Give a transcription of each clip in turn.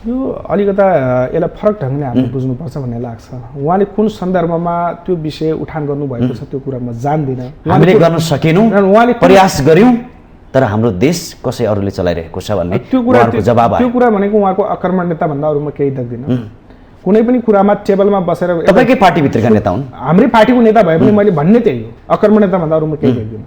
यो अलिकता यसलाई फरक ढङ्गले हामीले बुझ्नुपर्छ भन्ने लाग्छ। उहाँले कुन सन्दर्भमा त्यो विषय उठान गर्नुभएको छ त्यो कुरा म जान्दिनँ। हामीले गर्न सकेनौँ, उहाँले प्रयास गर्यौँ, तर हाम्रो देश कसै अरूले चलाइरहेको छ भन्ने उहाँहरूको जवाब आयो। त्यो कुरा भनेको उहाँको आक्रमणता भन्दा अरू म केही देख्दिनँ। कुनै पनि कुरामा टेबलमा बसेर तपाईँकै पार्टीभित्रका नेता हुन्, हाम्रै पार्टीको नेता भए पनि मैले भन्ने त्यही हो, आक्रमणता भन्दा अरू म केही देख्दिनँ।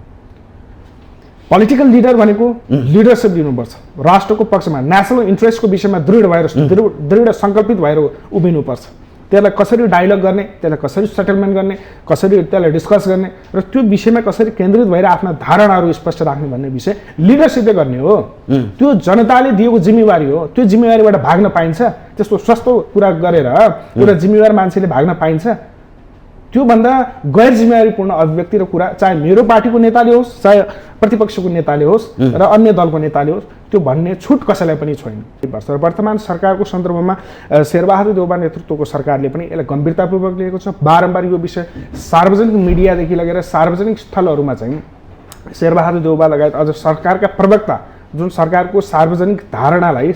पोलिटिकल लिडर भनेको लिडरसिप दिनुपर्छ, राष्ट्रको पक्षमा नेसनल इन्ट्रेस्टको विषयमा दृढ सङ्कल्पित भएर उभिनुपर्छ। त्यसलाई कसरी डायलग गर्ने, त्यसलाई कसरी सेटलमेन्ट गर्ने, कसरी त्यसलाई डिस्कस गर्ने र त्यो विषयमा कसरी केन्द्रित भएर आफ्ना धारणाहरू स्पष्ट राख्ने भन्ने विषय लिडरसिपले गर्ने हो। त्यो जनताले दिएको जिम्मेवारी हो। त्यो जिम्मेवारीबाट भाग्न पाइन्छ? त्यस्तो सस्तो कुरा गरेर एउटा जिम्मेवार मान्छेले भाग्न पाइन्छ? त्योभन्दा गैर जिम्मेवारीपूर्ण अभिव्यक्ति र कुरा चाहे मेरो पार्टीको नेताले होस्, चाहे प्रतिपक्षको नेताले होस् र अन्य दलको नेताले होस्, त्यो भन्ने छुट कसैलाई पनि छैन। वर्तमान सरकारको सन्दर्भमा शेरबहादुर देउबा नेतृत्वको सरकारले पनि यसलाई गम्भीरतापूर्वक लिएको छ। बारम्बार यो विषय सार्वजनिक मिडियादेखि लगेर सार्वजनिक स्थलहरूमा चाहिँ शेरबहादुर देउबा लगायत अझ सरकारका प्रवक्ता जुन सरकारको सार्वजनिक धारणालाई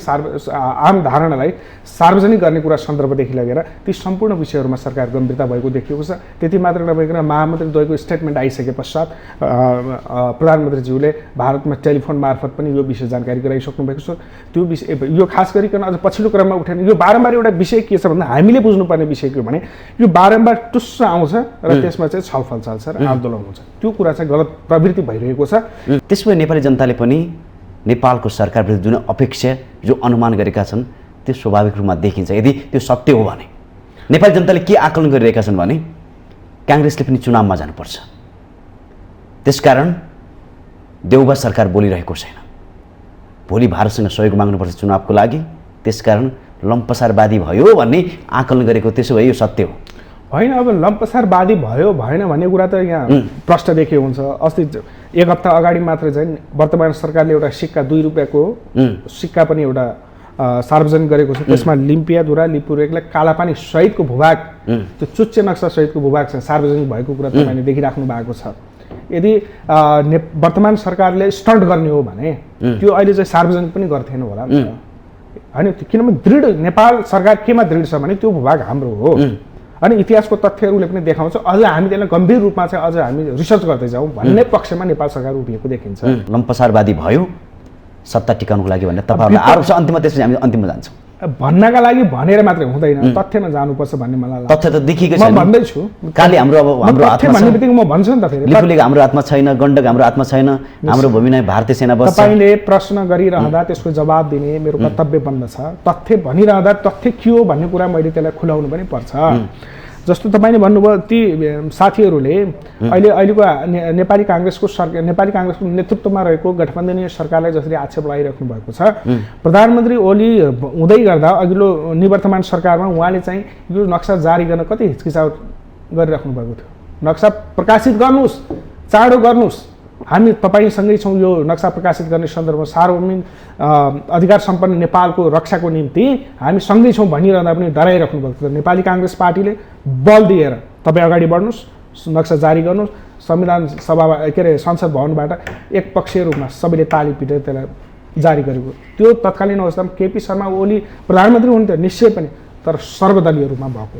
आम धारणालाई सार्वजनिक गर्ने कुरा सन्दर्भदेखि लगेर ती सम्पूर्ण विषयहरूमा सरकार गम्भीरता भएको देखिएको छ। त्यति मात्र नभइकन महामन्त्री द्वयको स्टेटमेन्ट आइसके पश्चात प्रधानमन्त्रीज्यूले भारतमा टेलिफोन मार्फत पनि यो विषय जानकारी गराइसक्नु भएको छ। त्यो विषय यो खास गरिकन अझ पछिल्लो क्रममा उठेन। यो बारम्बार एउटा विषय के छ भन्दा हामीले बुझ्नुपर्ने विषय के हो भने यो बारम्बार टुस्स आउँछ र त्यसमा चाहिँ छलफल चल्छ र आन्दोलन हुन्छ। त्यो कुरा चाहिँ गलत प्रवृत्ति भइरहेको छ। त्यसपछि नेपाली जनताले पनि नेपालको सरकारप्रति जुन अपेक्षा, जो अनुमान गरेका छन् त्यो स्वाभाविक रूपमा देखिन्छ। यदि त्यो सत्य हो भने नेपाली जनताले के आकलन गरिरहेका छन् भने काङ्ग्रेसले पनि चुनावमा जानुपर्छ। त्यसकारण देउबा सरकार बोलिरहेको छैन, भोलि भारतसँग सहयोग माग्नुपर्छ चुनावको लागि, त्यसकारण लम्पसारवादी भयो भन्ने आकलन गरेको। त्यसो भए यो सत्य हो होइन? अब लम्पसारवादी भयो भएन भन्ने कुरा त यहाँ प्रश्न देखिएको हुन्छ। अस्ति एक हप्ता अगाडि मात्र चाहिँ वर्तमान सरकारले एउटा सिक्का 2 रुपियाँको सिक्का पनि एउटा सार्वजनिक गरेको छ। त्यसमा लिम्पियाधुरा लिपुरेकलाई कालापानी सहितको भूभाग, त्यो चुच्चे नक्सा सहितको भूभाग चाहिँ सार्वजनिक भएको कुरा तपाईँले देखिराख्नु भएको छ। यदि वर्तमान सरकारले स्टन्ट गर्ने हो भने त्यो अहिले चाहिँ सार्वजनिक पनि गर्थेन होला नि त, होइन? किनभने दृढ नेपाल सरकार केमा दृढ छ भने त्यो भूभाग हाम्रो हो। अनि इतिहासको तथ्यहरूले पनि देखाउँछ। अझ हामी त्यसलाई गम्भीर रूपमा चाहिँ अझ हामी रिसर्च गर्दै जाउँ भन्ने पक्षमा नेपाल सरकार उभिएको देखिन्छ। लम्पसारवादी भयो सत्ता टिकाउनको लागि भनेर तपाईँहरूलाई आरोप छ। अन्तिममा त्यसपछि हामी अन्तिममा जान्छौँ भन्नका लागि भनेर मात्रै हुँदैन, तथ्यमा जानुपर्छ भन्ने मलाई लाग्छ। तथ्य त देखिकै छैन, म भन्दैछु। काली हाम्रो तथ्य भन्ने बित्तिकै म भन्छु नि त, फेरि लिपुलेख हाम्रो हातमा छैन, गण्डक हाम्रो हातमा छैन, हाम्रो भूमिमा भारतीय सेना बस्छ। तपाईँले प्रश्न गरिरहँदा त्यसको जवाब दिने मेरो कर्तव्य बन्दछ। तथ्य भनिरहँदा तथ्य के हो भन्ने कुरा मैले त्यसलाई खुलाउनु पनि पर्छ। जस्तो तपाईँले भन्नुभयो ती साथीहरूले अहिलेको नेपाली काङ्ग्रेसको नेतृत्वमा रहेको गठबन्धनीय सरकारलाई जसरी आक्षेप लगाइराख्नु भएको छ, प्रधानमन्त्री ओली हुँदै गर्दा अघिल्लो निवर्तमान सरकारमा उहाँले चाहिँ यो नक्सा जारी गर्न कति हिचकिचाहट गरिराख्नु भएको थियो। नक्सा प्रकाशित गर्नुहोस्, चाँडो गर्नुहोस्, हामी तपाईँसँगै छौँ यो नक्सा प्रकाशित गर्ने सन्दर्भमा सार्वभौमिक अधिकार सम्पन्न नेपालको रक्षाको निम्ति हामी सँगै छौँ भनिरहँदा पनि डराइराख्नु भएको थियो। नेपाली काङ्ग्रेस पार्टीले बल दिएर तपाईँ अगाडि बढ्नुहोस्, नक्सा जारी गर्नुहोस्, संविधान सभामा के अरे संसद भवनबाट एकपक्षीय रूपमा सबैले ताली पिटेर त्यसलाई जारी गरेको। त्यो तत्कालीन अवस्थामा केपी शर्मा ओली प्रधानमन्त्री हुनुहुन्थ्यो निश्चय पनि, तर सर्वदलीय रूपमा भएको।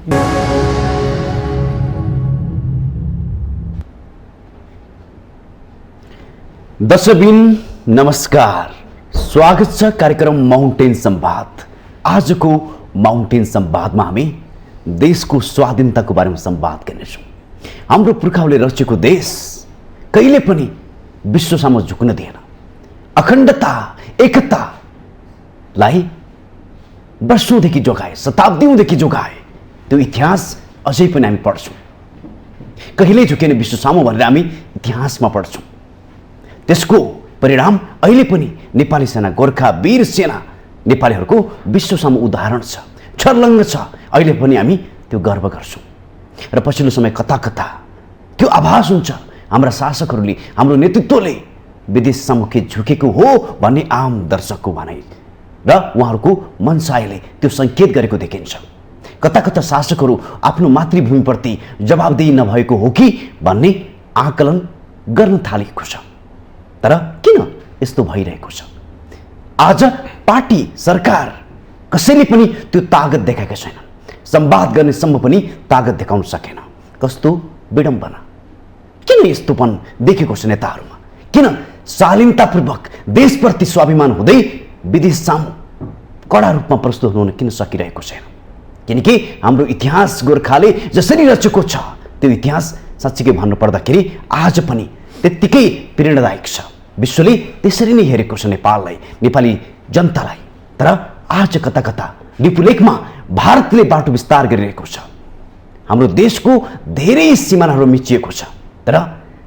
दर्शकबिन नमस्कार, स्वागत छ कार्यक्रम माउन्टेन संवाद। आजको माउन्टेन संवादमा हामी देशको स्वाधीनताको बारेमा संवाद गर्नेछौँ। हाम्रो पुर्खाहरूले रचेको देश कहिले पनि विश्व सामु झुक्न दिएन। अखण्डता एकतालाई वर्षौँदेखि जोगाए, शताब्दीौँदेखि जोगाए। त्यो इतिहास अझै पनि हामी पढ्छौँ। कहिल्यै झुकेन विश्व सामु भनेर हामी इतिहासमा पढ्छौँ। त्यसको परिणाम अहिले पनि नेपाली सेना, गोर्खा वीर सेना नेपालीहरूको विश्वसम्म उदाहरण छ, छर्लङ्ग छ। अहिले पनि हामी त्यो गर्व गर्छौँ। र पछिल्लो समय कता कता त्यो आभास हुन्छ हाम्रा शासकहरूले, हाम्रो नेतृत्वले विदेशसम्म के झुकेको हो भन्ने आम दर्शकको भनाइ र उहाँहरूको मनसायले त्यो सङ्केत गरेको देखिन्छ। कता कता शासकहरू आफ्नो मातृभूमिप्रति जवाबदेही नभएको हो कि भन्ने आकलन गर्न थालेको छ। तर किन यस्तो भइरहेको छ? आज पार्टी सरकार कसैले पनि त्यो तागत देखाएका छैनन्। संवाद गर्नेसम्म पनि तागत देखाउन सकेन। कस्तो विडम्बना! किन यस्तोपन देखेको छ नेताहरूमा? किन शालीनतापूर्वक देशप्रति स्वाभिमान हुँदै विदेश सामु कडा रूपमा प्रस्तुत हुन किन सकिरहेको छैन? किनकि हाम्रो इतिहास गोर्खाले जसरी रचेको छ त्यो इतिहास साँच्चीकै भन्नुपर्दाखेरि आज पनि त्यत्तिकै प्रेरणादायक छ। विश्वले त्यसरी नै हेरेको छ नेपाललाई, नेपाली जनतालाई। तर आज कता कता लिपुलेखमा भारतले बाटो विस्तार गरिरहेको छ। हाम्रो देशको धेरै सीमानाहरू मिचिएको छ। तर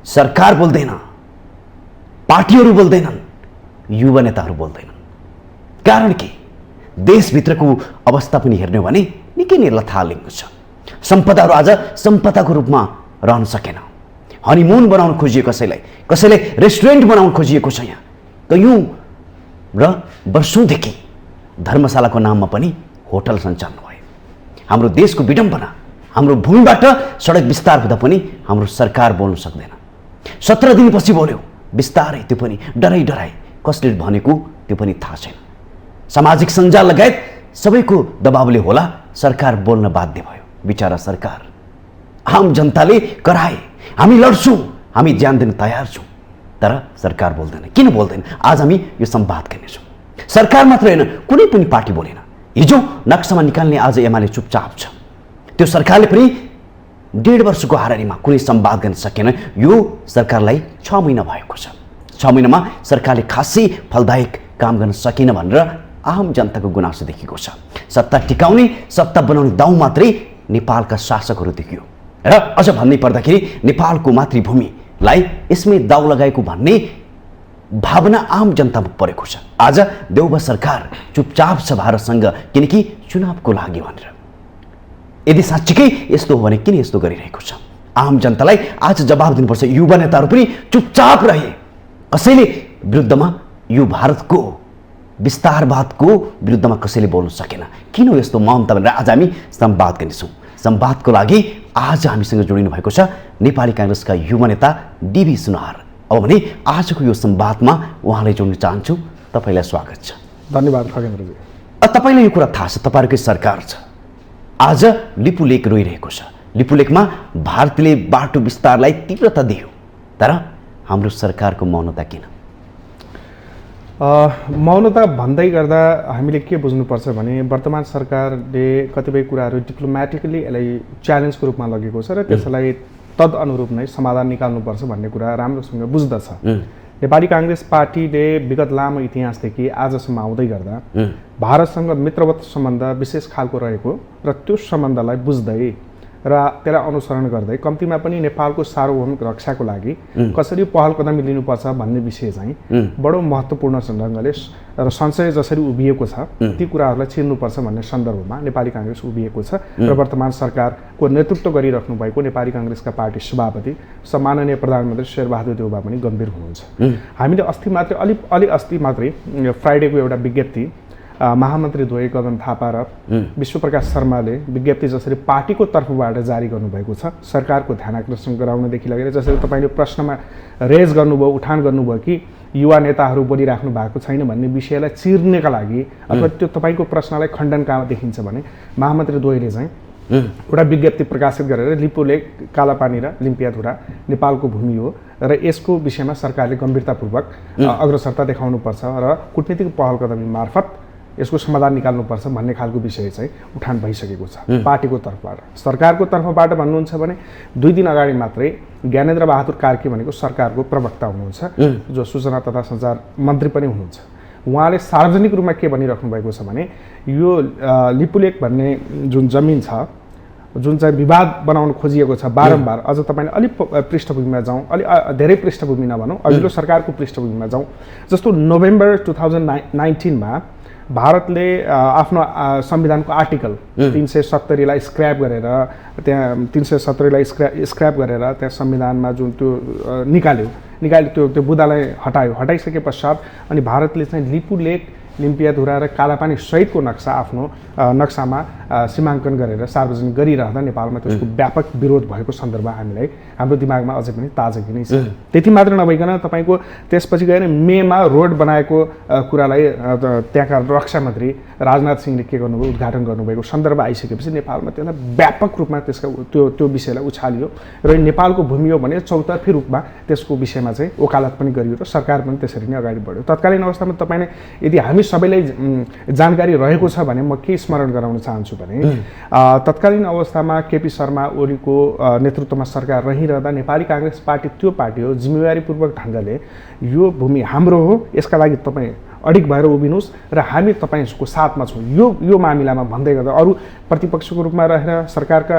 सरकार बोल्दैन, पार्टीहरू बोल्दैनन्, युवा नेताहरू बोल्दैनन्। कारण के? देशभित्रको अवस्था पनि हेर्ने हो भने निकै नै लथालिङ्ग छ। सम्पदाहरू आज सम्पदाको रूपमा रहन सकेन। हनीमुन बनाउन खोजिए कसैलाई, कसैले रेस्टुरेन्ट बनाउन खोजिएको छ। यहाँ कयौँ र वर्षौँदेखि धर्मशालाको नाममा पनि होटल सञ्चालन भयो। हाम्रो देशको विडम्बना, हाम्रो भूमिबाट सडक विस्तार हुँदा पनि हाम्रो सरकार बोल्न सक्दैन। 17 दिनपछि बोल्यो, बिस्तारै, त्यो पनि डराइ डराइ। कसले भनेको त्यो पनि थाहा छैन। सामाजिक सञ्जाल लगायत सबैको दबावले होला सरकार बोल्न बाध्य भयो। बिचारा सरकार, आम जनताले कराए, हामी लड्छौँ, हामी ज्यान दिन तयार छौँ। तर सरकार बोल्दैन। किन बोल्दैन? आज हामी यो संवाद गर्नेछौँ। सरकार मात्र होइन, कुनै पनि पार्टी बोलेन। हिजो नक्सामा निकाल्ने आज एमाले चुपचाप छ। त्यो सरकारले पनि 1.5 वर्षको हाराहारीमा कुनै संवाद गर्न सकेन। यो सरकारलाई 6 महिना भएको छ। 6 महिनामा सरकारले खासै फलदायक काम गर्न सकेन भनेर आम जनताको गुनासो देखिएको छ। सत्ता टिकाउने, सत्ता बनाउने दाउ मात्रै नेपालका शासकहरू देखियो। र अझ भन्नै पर्दाखेरि नेपालको मातृभूमिलाई यसमै दाउ लगाएको भन्ने भावना आम जनतामा परेको छ। आज देउबा सरकार चुपचाप छ भारतसँग, किनकि चुनावको लागि भनेर। यदि साँच्चीकै यस्तो हो भने किन यस्तो गरिरहेको छ? आम जनतालाई आज जवाब दिनुपर्छ। युवा नेताहरू पनि चुपचाप रहे। कसैले विरुद्धमा, यो भारतको विस्तारवादको विरुद्धमा कसैले बोल्न सकेन। किन यस्तो मौनता भनेर आज हामी संवाद गर्नेछौँ। संवादको लागि आज हामीसँग जोडिनु भएको छ नेपाली काङ्ग्रेसका युवा नेता डीबी सुनार। अब भने आजको यो संवादमा उहाँलाई जोड्न चाहन्छु। तपाईँलाई स्वागत छ। धन्यवाद खगेन्द्रजी। तपाईँलाई यो कुरा थाहा छ, तपाईँहरूकै सरकार छ। आज लिपुलेख रोइरहेको छ। लिपुलेखमा भारतले बाटो विस्तारलाई तीव्रता दियो, तर हाम्रो सरकारको मौनता किन? मौनता भन्दै गर्दा हामीले के बुझ्नुपर्छ भने वर्तमान सरकारले कतिपय कुराहरू डिप्लोमेटिकली यसलाई च्यालेन्जको रूपमा लगेको छ र त्यसलाई तदअनुरूप नै समाधान निकाल्नुपर्छ भन्ने कुरा राम्रोसँग बुझ्दछ। नेपाली काङ्ग्रेस पार्टीले विगत लामो इतिहासदेखि आजसम्म आउँदै गर्दा भारतसँग मित्रवत सम्बन्ध विशेष खालको रहेको र त्यो सम्बन्धलाई बुझ्दै र त्यसलाई अनुसरण गर्दै कम्तीमा पनि नेपालको सार्वभौमिक रक्षाको लागि कसरी पहल कदमी लिनुपर्छ भन्ने विषय चाहिँ बडो महत्त्वपूर्ण ढङ्गले र संशय जसरी उभिएको छ ती कुराहरूलाई चिर्नुपर्छ भन्ने सन्दर्भमा नेपाली काङ्ग्रेस उभिएको छ र वर्तमान सरकारको नेतृत्व गरिराख्नु भएको नेपाली काङ्ग्रेसका पार्टी सभापति सम्माननीय प्रधानमन्त्री शेरबहादुर देउबा पनि गम्भीर हुनुहुन्छ। हामीले अलि अस्ति मात्रै फ्राइडेको एउटा विज्ञप्ति महामन्त्री द्वय गगन थापा र विश्वप्रकाश शर्माले विज्ञप्ति जसरी पार्टीको तर्फबाट जारी गर्नुभएको छ, सरकारको ध्यान आकर्षण गराउनदेखि लगेर जसरी तपाईँले प्रश्नमा रेज गर्नुभयो, उठान गर्नुभयो कि युवा नेताहरू बोलिराख्नु भएको छैन भन्ने विषयलाई चिर्नेका लागि अथवा त्यो तपाईँको प्रश्नलाई खण्डन कहाँ देखिन्छ भने महामन्त्री द्वयले चाहिँ एउटा विज्ञप्ति प्रकाशित गरेर लिपुलेख, कालापानी र लिम्पियाधुरा नेपालको भूमि हो र यसको विषयमा सरकारले गम्भीरतापूर्वक अग्रसरता देखाउनुपर्छ र कूटनीतिक पहल कदमी मार्फत यसको समाधान निकाल्नुपर्छ भन्ने खालको विषय चाहिँ उठान भइसकेको छ पार्टीको तर्फबाट। सरकारको तर्फबाट भन्नुहुन्छ भने 2 दिन अगाडि मात्रै ज्ञानेन्द्र बहादुर कार्की भनेको सरकारको प्रवक्ता हुनुहुन्छ, जो सूचना तथा सञ्चार मन्त्री पनि हुनुहुन्छ। उहाँले सार्वजनिक रूपमा के भनिराख्नु भएको छ भने यो लिपुलेख भन्ने जुन जमिन छ, जुन चाहिँ विवाद बनाउन खोजिएको छ बारम्बार, अझ तपाईँले अलिक पृष्ठभूमिमा जाउँ, अलि धेरै पृष्ठभूमि नभनौँ, अघिल्लो सरकारको पृष्ठभूमिमा जाउँ। जस्तो नोभेम्बर 2019 मा भारतले आफ्नो संविधानको आर्टिकल 370लाई स्क्रैप गरेर त्यहाँ 370लाई स्क्रैप गरेर त्यहाँ संविधानमा जुन त्यो निकाल्यो त्यो बुदालाई हटाइसके पश्चात अनि भारतले चाहिँ लिपुलेख लिम्पियाधुरा र कालापानी सहितको नक्सा आफ्नो नक्सामा सीमाङ्कन गरेर सार्वजनिक गरिरहँदा नेपालमा त्यसको व्यापक विरोध भएको सन्दर्भ हामीलाई हाम्रो दिमागमा अझै पनि ताजगी नै छ। त्यति मात्र नभइकन तपाईँको त्यसपछि गएर मेमा रोड बनाएको कुरालाई त्यहाँका रक्षा मन्त्री राजनाथ सिंहले के गर्नुभयो, उद्घाटन गर्नुभएको सन्दर्भ आइसकेपछि नेपालमा त्यसलाई व्यापक रूपमा त्यसका त्यो विषयलाई उछालियो र नेपालको भूमि हो भने चौतर्फी रूपमा त्यसको विषयमा चाहिँ वकालत पनि गरियो र सरकार पनि त्यसरी नै अगाडि बढ्यो। तत्कालीन अवस्थामा तपाईँले यदि हामी सबैलाई जानकारी रहेको छ भने म के स्मरण गराउन चाहन्छु भने तत्कालीन अवस्थामा केपी शर्मा ओलीको नेतृत्वमा सरकार रहिरहँदा नेपाली काङ्ग्रेस पार्टी त्यो पार्टी हो जिम्मेवारीपूर्वक ढङ्गले यो भूमि हाम्रो हो, यसका लागि तपाईँ अडिग भएर उभिनुहोस् र हामी तपाईँको साथमा छौँ यो मामिलामा भन्दै गर्दा अरू प्रतिपक्षको रूपमा रहेर सरकारका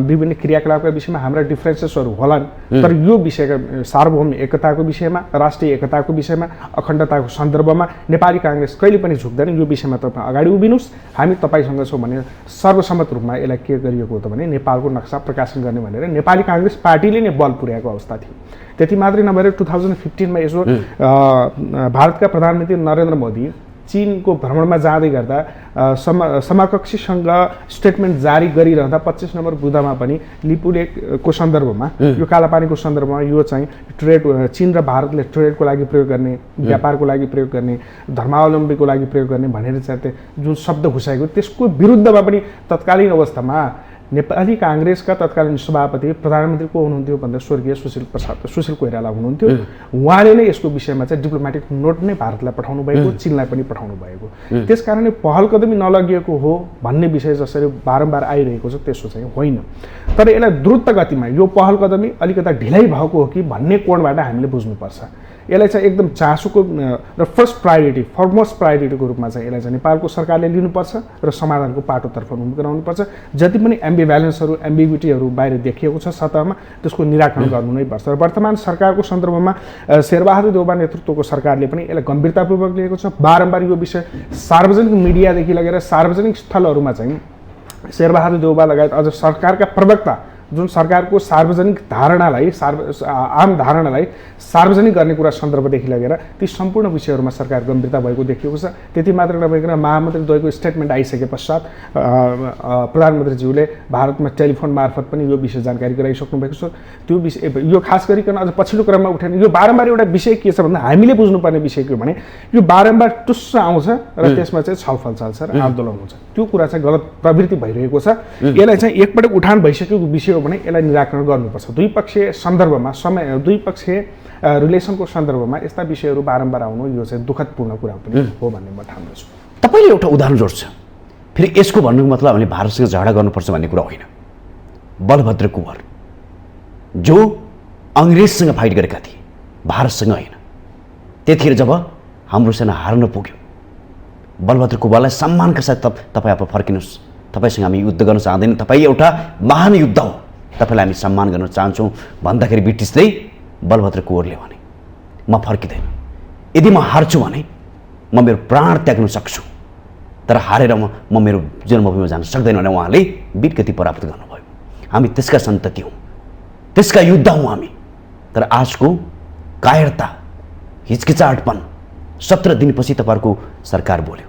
विभिन्न क्रियाकलापका विषयमा हाम्रा डिफ्रेन्सेसहरू होलान्, तर यो विषयका सार्वभौम एकताको विषयमा, राष्ट्रिय एकताको विषयमा, अखण्डताको सन्दर्भमा नेपाली काङ्ग्रेस कहिले पनि झुक्दैन। यो विषयमा तपाईँ अगाडि उभिनुहोस्, हामी तपाईँसँग छौँ भने सर्वसम्मत रूपमा यसलाई के गरिएको हो त भने नेपालको नक्सा प्रकाशन गर्ने भनेर नेपाली काङ्ग्रेस पार्टीले नै बल पुर्याएको अवस्था थियो। त्यति मात्रै नभएर 2015मा यसो भारतका प्रधानमन्त्री नरेन्द्र मोदी चीनको भ्रमणमा जाँदै गर्दा समकक्षीसँग स्टेटमेन्ट जारी गरिरहँदा 25 नम्बर बुँदामा पनि लिपुलेकको सन्दर्भमा यो कालापानीको सन्दर्भमा यो चाहिँ ट्रेड चीन र भारतले ट्रेडको लागि प्रयोग गर्ने, व्यापारको लागि प्रयोग गर्ने, धर्मावलम्बीको लागि प्रयोग गर्ने भनेर चाहिँ जुन शब्द घुसाएको त्यसको विरुद्धमा पनि तत्कालीन अवस्थामा नेपाली काङ्ग्रेसका तत्कालीन सभापति प्रधानमन्त्री को हुनुहुन्थ्यो भन्दा स्वर्गीय सुशील कोइराला हुनुहुन्थ्यो। उहाँले नै यसको विषयमा चाहिँ डिप्लोमेटिक नोट नै भारतलाई पठाउनु भएको, चीनलाई पनि पठाउनु भएको। त्यसकारणले पहल कदमी नलगिएको हो भन्ने विषय जसरी बारम्बार आइरहेको छ त्यसो चाहिँ होइन, तर यसलाई द्रुत गतिमा यो पहल कदमी अलिकता ढिलै भएको हो कि भन्ने कोणबाट हामीले बुझ्नुपर्छ। यसलाई चाहिँ एकदम चासोको र फर्मोस्ट प्रायोरिटीको रूपमा चाहिँ यसलाई चाहिँ नेपालको सरकारले लिनुपर्छ र समाधानको पाटोतर्फ मुख गराउनुपर्छ। जति पनि एम्बिभ्यालेन्सहरू एम्बिग्युटीहरू बाहिर देखिएको छ सतहमा त्यसको निराकरण गर्नु नै पर्छ। र वर्तमान सरकारको सन्दर्भमा शेरबहादुर देउबा नेतृत्वको सरकारले पनि यसलाई गम्भीरतापूर्वक लिएको छ। बारम्बार यो विषय सार्वजनिक मिडियादेखि लगेर सार्वजनिक स्थलहरूमा चाहिँ शेरबहादुर देउबा लगायत अझ सरकारका प्रवक्ता जुन सरकारको सार्वजनिक धारणालाई आम धारणालाई सार्वजनिक गर्ने कुरा सन्दर्भदेखि लगेर ती सम्पूर्ण विषयहरूमा सरकार गम्भीरता भएको देखिएको छ। त्यति मात्र नभइकन महामन्त्री द्वयको स्टेटमेन्ट आइसके पश्चात प्रधानमन्त्रीज्यूले भारतमा टेलिफोन मार्फत पनि यो विषय जानकारी गराइसक्नु भएको छ। त्यो विषय यो खास गरिकन अझ पछिल्लो क्रममा उठेन यो बारम्बार एउटा विषय के छ भन्दा हामीले बुझ्नुपर्ने विषय के हो भने यो बारम्बार टुस्स आउँछ र त्यसमा चाहिँ छलफल चल्छ र आन्दोलन हुन्छ। त्यो कुरा चाहिँ गलत प्रवृत्ति भइरहेको छ। यसलाई चाहिँ एकपटक उठान भइसकेको विषय भने यसलाई निराकरण गर्नुपर्छ। द्विपक्षीय सन्दर्भमा द्विपक्षीय रिलेसनको सन्दर्भमा यस्ता विषयहरू बारम्बार आउनु यो चाहिँ दुःखदपूर्ण कुरा पनि हो भन्ने म ठान्छु। तपाईँले एउटा उदाहरण जोड्छ, फेरि यसको भन्नुको मतलब हामीले भारतसँग झगडा गर्नुपर्छ भन्ने कुरा होइन। बलभद्र कुँवर जो अङ्ग्रेजसँग फाइट गरेका थिए, भारतसँग होइन। त्यतिखेर जब हाम्रो सेना हार्न पुग्यो, बलभद्र कुँवरलाई सम्मानका साथ तपाईँ अब फर्किनुहोस्, तपाईँसँग हामी युद्ध गर्न चाहँदैन, तपाईँ एउटा महान युद्ध हो, तपाईँलाई हामी सम्मान गर्न चाहन्छौँ भन्दाखेरि ब्रिटिसले बलभद्र कुँवरले भने म फर्किँदैन, यदि म हार्छु भने म मेरो प्राण त्याग्न सक्छु, तर हारेर म मेरो जन्मभूमिमा जान सक्दैन भने उहाँले वीरगति प्राप्त गर्नुभयो। हामी त्यसका सन्तति हौँ, त्यसका युद्ध हौँ हामी। तर आजको कायरता हिचकिचाहटपन 17 दिनपछि तपाईँहरूको सरकार बोल्यो,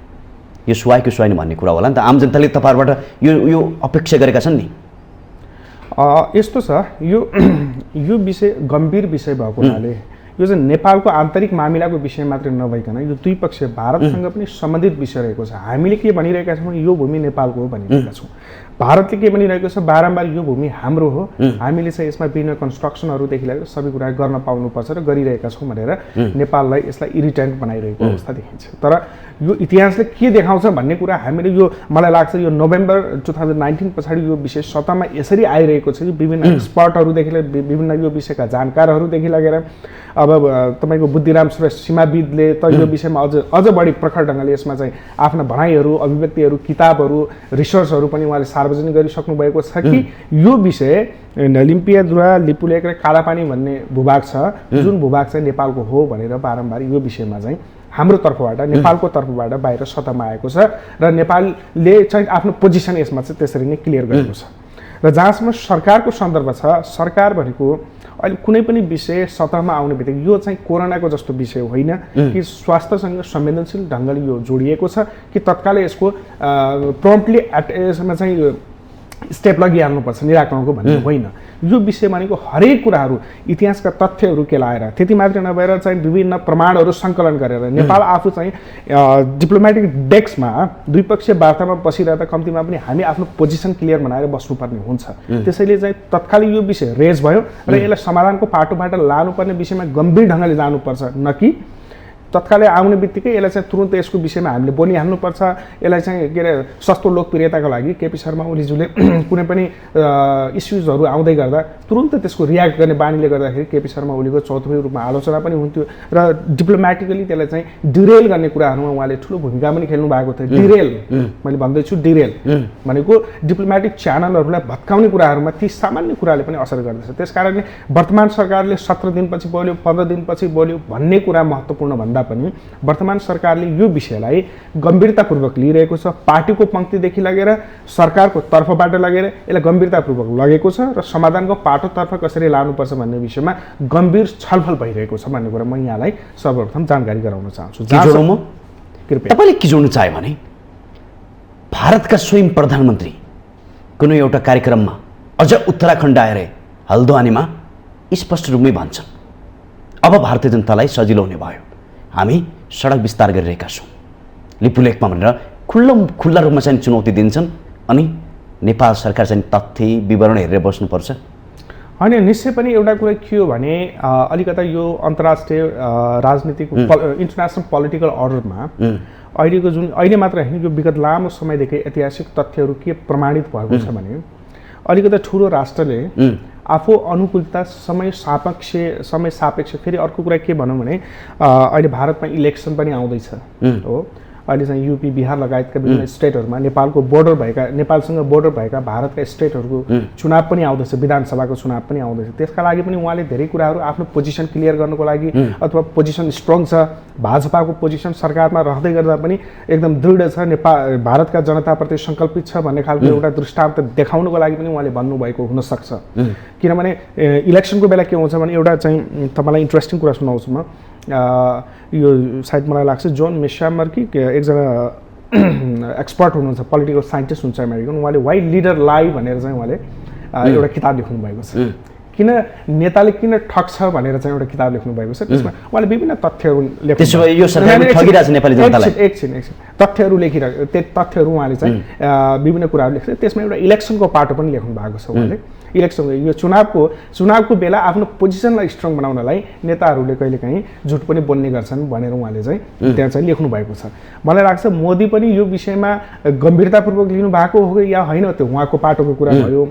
यो सुहाएको सुहाएन भन्ने कुरा होला नि त। आम जनताले तपाईँहरूबाट यो अपेक्षा गरेका छन् नि। यस्तो छ यो विषय गम्भीर विषय भएको हुनाले यो चाहिँ नेपालको आन्तरिक मामिलाको विषय मात्रै नभइकन यो द्विपक्षीय भारतसँग पनि सम्बन्धित विषय रहेको छ। हामीले के भनिरहेका छौँ यो भूमि नेपालको हो भनिरहेका छौँ, भारतले के भनिरहेको छ बारम्बार यो भूमि हाम्रो हो, हामीले चाहिँ यसमा विभिन्न कन्स्ट्रक्सनहरूदेखि लिएर सबै कुरा गर्न पाउनुपर्छ र गरिरहेका छौँ भनेर नेपाललाई यसलाई इरिटेन्ट बनाइरहेको अवस्था देखिन्छ। तर यो इतिहासले के देखाउँछ भन्ने कुरा हामीले यो मलाई लाग्छ यो नोभेम्बर 2019 पछाडि यो विषय सतहमा यसरी आइरहेको छ कि विभिन्न एक्सपर्टहरूदेखि लिएर विभिन्न यो विषयका जानकारहरूदेखि लगेर अब तपाईँको बुद्धिराम श्रेष्ठ सीमाविदले त यो विषयमा अझ बढी प्रखर ढङ्गले यसमा चाहिँ आफ्ना भनाइहरू अभिव्यक्तिहरू किताबहरू रिसर्चहरू पनि उहाँले सार्वजनिक गरिसक्नु भएको छ कि यो विषय लिम्पियाधुरा लिपुलेक र कालापानी भन्ने भूभाग छ जुन भूभाग चाहिँ नेपालको हो भनेर बारम्बार यो विषयमा चाहिँ हाम्रो तर्फबाट नेपालको तर्फबाट बाहिर सतहमा आएको छ र नेपालले चाहिँ आफ्नो पोजिसन यसमा चाहिँ त्यसरी नै क्लियर गरेको छ। र जहाँसम्म सरकारको सन्दर्भ छ, सरकार भनेको अहिले कुनै पनि विषय सतहमा आउने बित्तिकै यो चाहिँ कोरोनाको जस्तो विषय होइन कि स्वास्थ्यसँग संवेदनशील ढङ्गले यो जोडिएको छ कि तत्कालै यसको प्रम्प्टली यसमा चाहिँ स्टेप लगिहाल्नुपर्छ निराकरणको भन्ने होइन। यो विषय भनेको हरेक कुराहरू इतिहासका तथ्यहरू केलाएर त्यति मात्रै नभएर चाहिँ विभिन्न प्रमाणहरू सङ्कलन गरेर नेपाल आफू चाहिँ डिप्लोमेटिक डेस्कमा द्विपक्षीय वार्तामा बसिरहँदा कम्तीमा पनि हामी आफ्नो पोजिसन क्लियर बनाएर बस्नुपर्ने हुन्छ। त्यसैले चाहिँ तत्कालै यो विषय रेज भयो र यसलाई समाधानको पाटोबाट लानुपर्ने विषयमा गम्भीर ढङ्गले जानुपर्छ, न कि तत्कालै आउने बित्तिकै यसलाई चाहिँ तुरुन्त यसको विषयमा हामीले बोलिहाल्नुपर्छ। यसलाई चाहिँ के अरे सस्तो लोकप्रियताको लागि केपी शर्मा ओलीज्यूले कुनै पनि इस्युजहरू आउँदै गर्दा तुरुन्त त्यसको रियाक्ट गर्ने बानीले गर्दाखेरि केपी शर्मा ओलीको चौथो रूपमा आलोचना पनि हुन्थ्यो र डिप्लोमेटिकली त्यसलाई चाहिँ डिरेल गर्ने कुराहरूमा उहाँले ठुलो भूमिका पनि खेल्नु भएको थियो। डिरेल मैले भन्दैछु, डिरेल भनेको डिप्लोमेटिक च्यानलहरूलाई भत्काउने कुराहरूमा ती सामान्य कुराले पनि असर गर्दछ। त्यस कारणले वर्तमान सरकारले 17 दिनपछि बोल्यो 15 दिनपछि बोल्यो भन्ने कुरा महत्त्वपूर्ण भन्दा पनि वर्तमान सरकारले यो विषयलाई गम्भीरतापूर्वक लिइरहेको छ। पार्टीको पङ्क्तिदेखि लगेर सरकारको तर्फबाट लगेर यसलाई गम्भीरतापूर्वक लगेको छ र समाधानको पाटोतर्फ कसरी लानुपर्छ भन्ने विषयमा गम्भीर छलफल भइरहेको छ भन्ने कुरा म यहाँलाई सर्वप्रथम जानकारी गराउन चाहन्छु। कृपया तपाईँले के जोड्नु चाह्यो भने भारतका स्वयं प्रधानमन्त्री कुनै एउटा कार्यक्रममा अझ उत्तराखण्ड आएर हल्द्वानीमा स्पष्ट रूपमै भन्छन् अब भारतीय जनतालाई सजिलो हुने भयो, हामी सडक विस्तार गरिरहेका छौँ लिपुलेखमा भनेर खुल्ला रूपमा चाहिँ चुनौती दिन्छन्। अनि नेपाल सरकार चाहिँ तथ्य विवरण हेरेर बस्नुपर्छ। होइन, निश्चय पनि एउटा कुरा के हो भने अलिकता यो अन्तर्राष्ट्रिय राजनीतिक इन्टरनेसनल पोलिटिकल अर्डरमा अहिलेको जुन अहिले मात्र होइन यो विगत लामो समयदेखि ऐतिहासिक तथ्यहरू के प्रमाणित भएको छ भने अलिकता ठुलो राष्ट्रले आफू अनुकूलता समय सापेक्ष फेरि अर्को कुरा के भनौँ भने अहिले भारतमा इलेक्सन पनि आउँदैछ हो। अहिले चाहिँ यूपी बिहार लगायतका विभिन्न स्टेटहरूमा नेपालसँग बोर्डर भएका भारतका स्टेटहरूको चुनाव पनि आउँदैछ, विधानसभाको चुनाव पनि आउँदैछ। त्यसका लागि पनि उहाँले धेरै कुराहरू आफ्नो पोजिसन क्लियर गर्नको लागि अथवा पोजिसन स्ट्रङ छ, भाजपाको पोजिसन सरकारमा रहँदै गर्दा पनि एकदम दृढ छ, भारतका जनताप्रति सङ्कल्पित छ भन्ने खालको एउटा दृष्टान्त देखाउनको लागि पनि उहाँले भन्नुभएको हुनसक्छ। किनभने इलेक्सनको बेला के हुन्छ भने एउटा चाहिँ तपाईँलाई इन्ट्रेस्टिङ कुरा सुनाउँछु म। यो सायद मलाई लाग्छ जोन मेस्यामर कि एकजना एक्सपर्ट हुनुहुन्छ, पोलिटिकल साइन्टिस्ट हुन्छ अमेरिकन, उहाँले वाइ लिडर लाई भनेर चाहिँ उहाँले एउटा किताब लेख्नु भएको छ। किन नेताले किन ठग्छ भनेर चाहिँ एउटा किताब लेख्नु भएको छ। त्यसमा उहाँले विभिन्न तथ्यहरू तथ्यहरू लेखिरहेको तथ्यहरू उहाँले चाहिँ विभिन्न कुराहरू लेख्छ। त्यसमा एउटा इलेक्सनको पाटो पनि लेख्नु भएको छ उहाँले। इलेक्सन यो चुनावको बेला आफ्नो पोजिसनलाई स्ट्रङ बनाउनलाई नेताहरूले कहिलेकाहीँ झुट पनि बोल्ने गर्छन् भनेर उहाँले चाहिँ त्यहाँ चाहिँ लेख्नु भएको छ। मलाई लाग्छ मोदी पनि यो विषयमा गम्भीरतापूर्वक लिनु भएको हो या होइन त्यो उहाँको पाटोको कुरा भयो।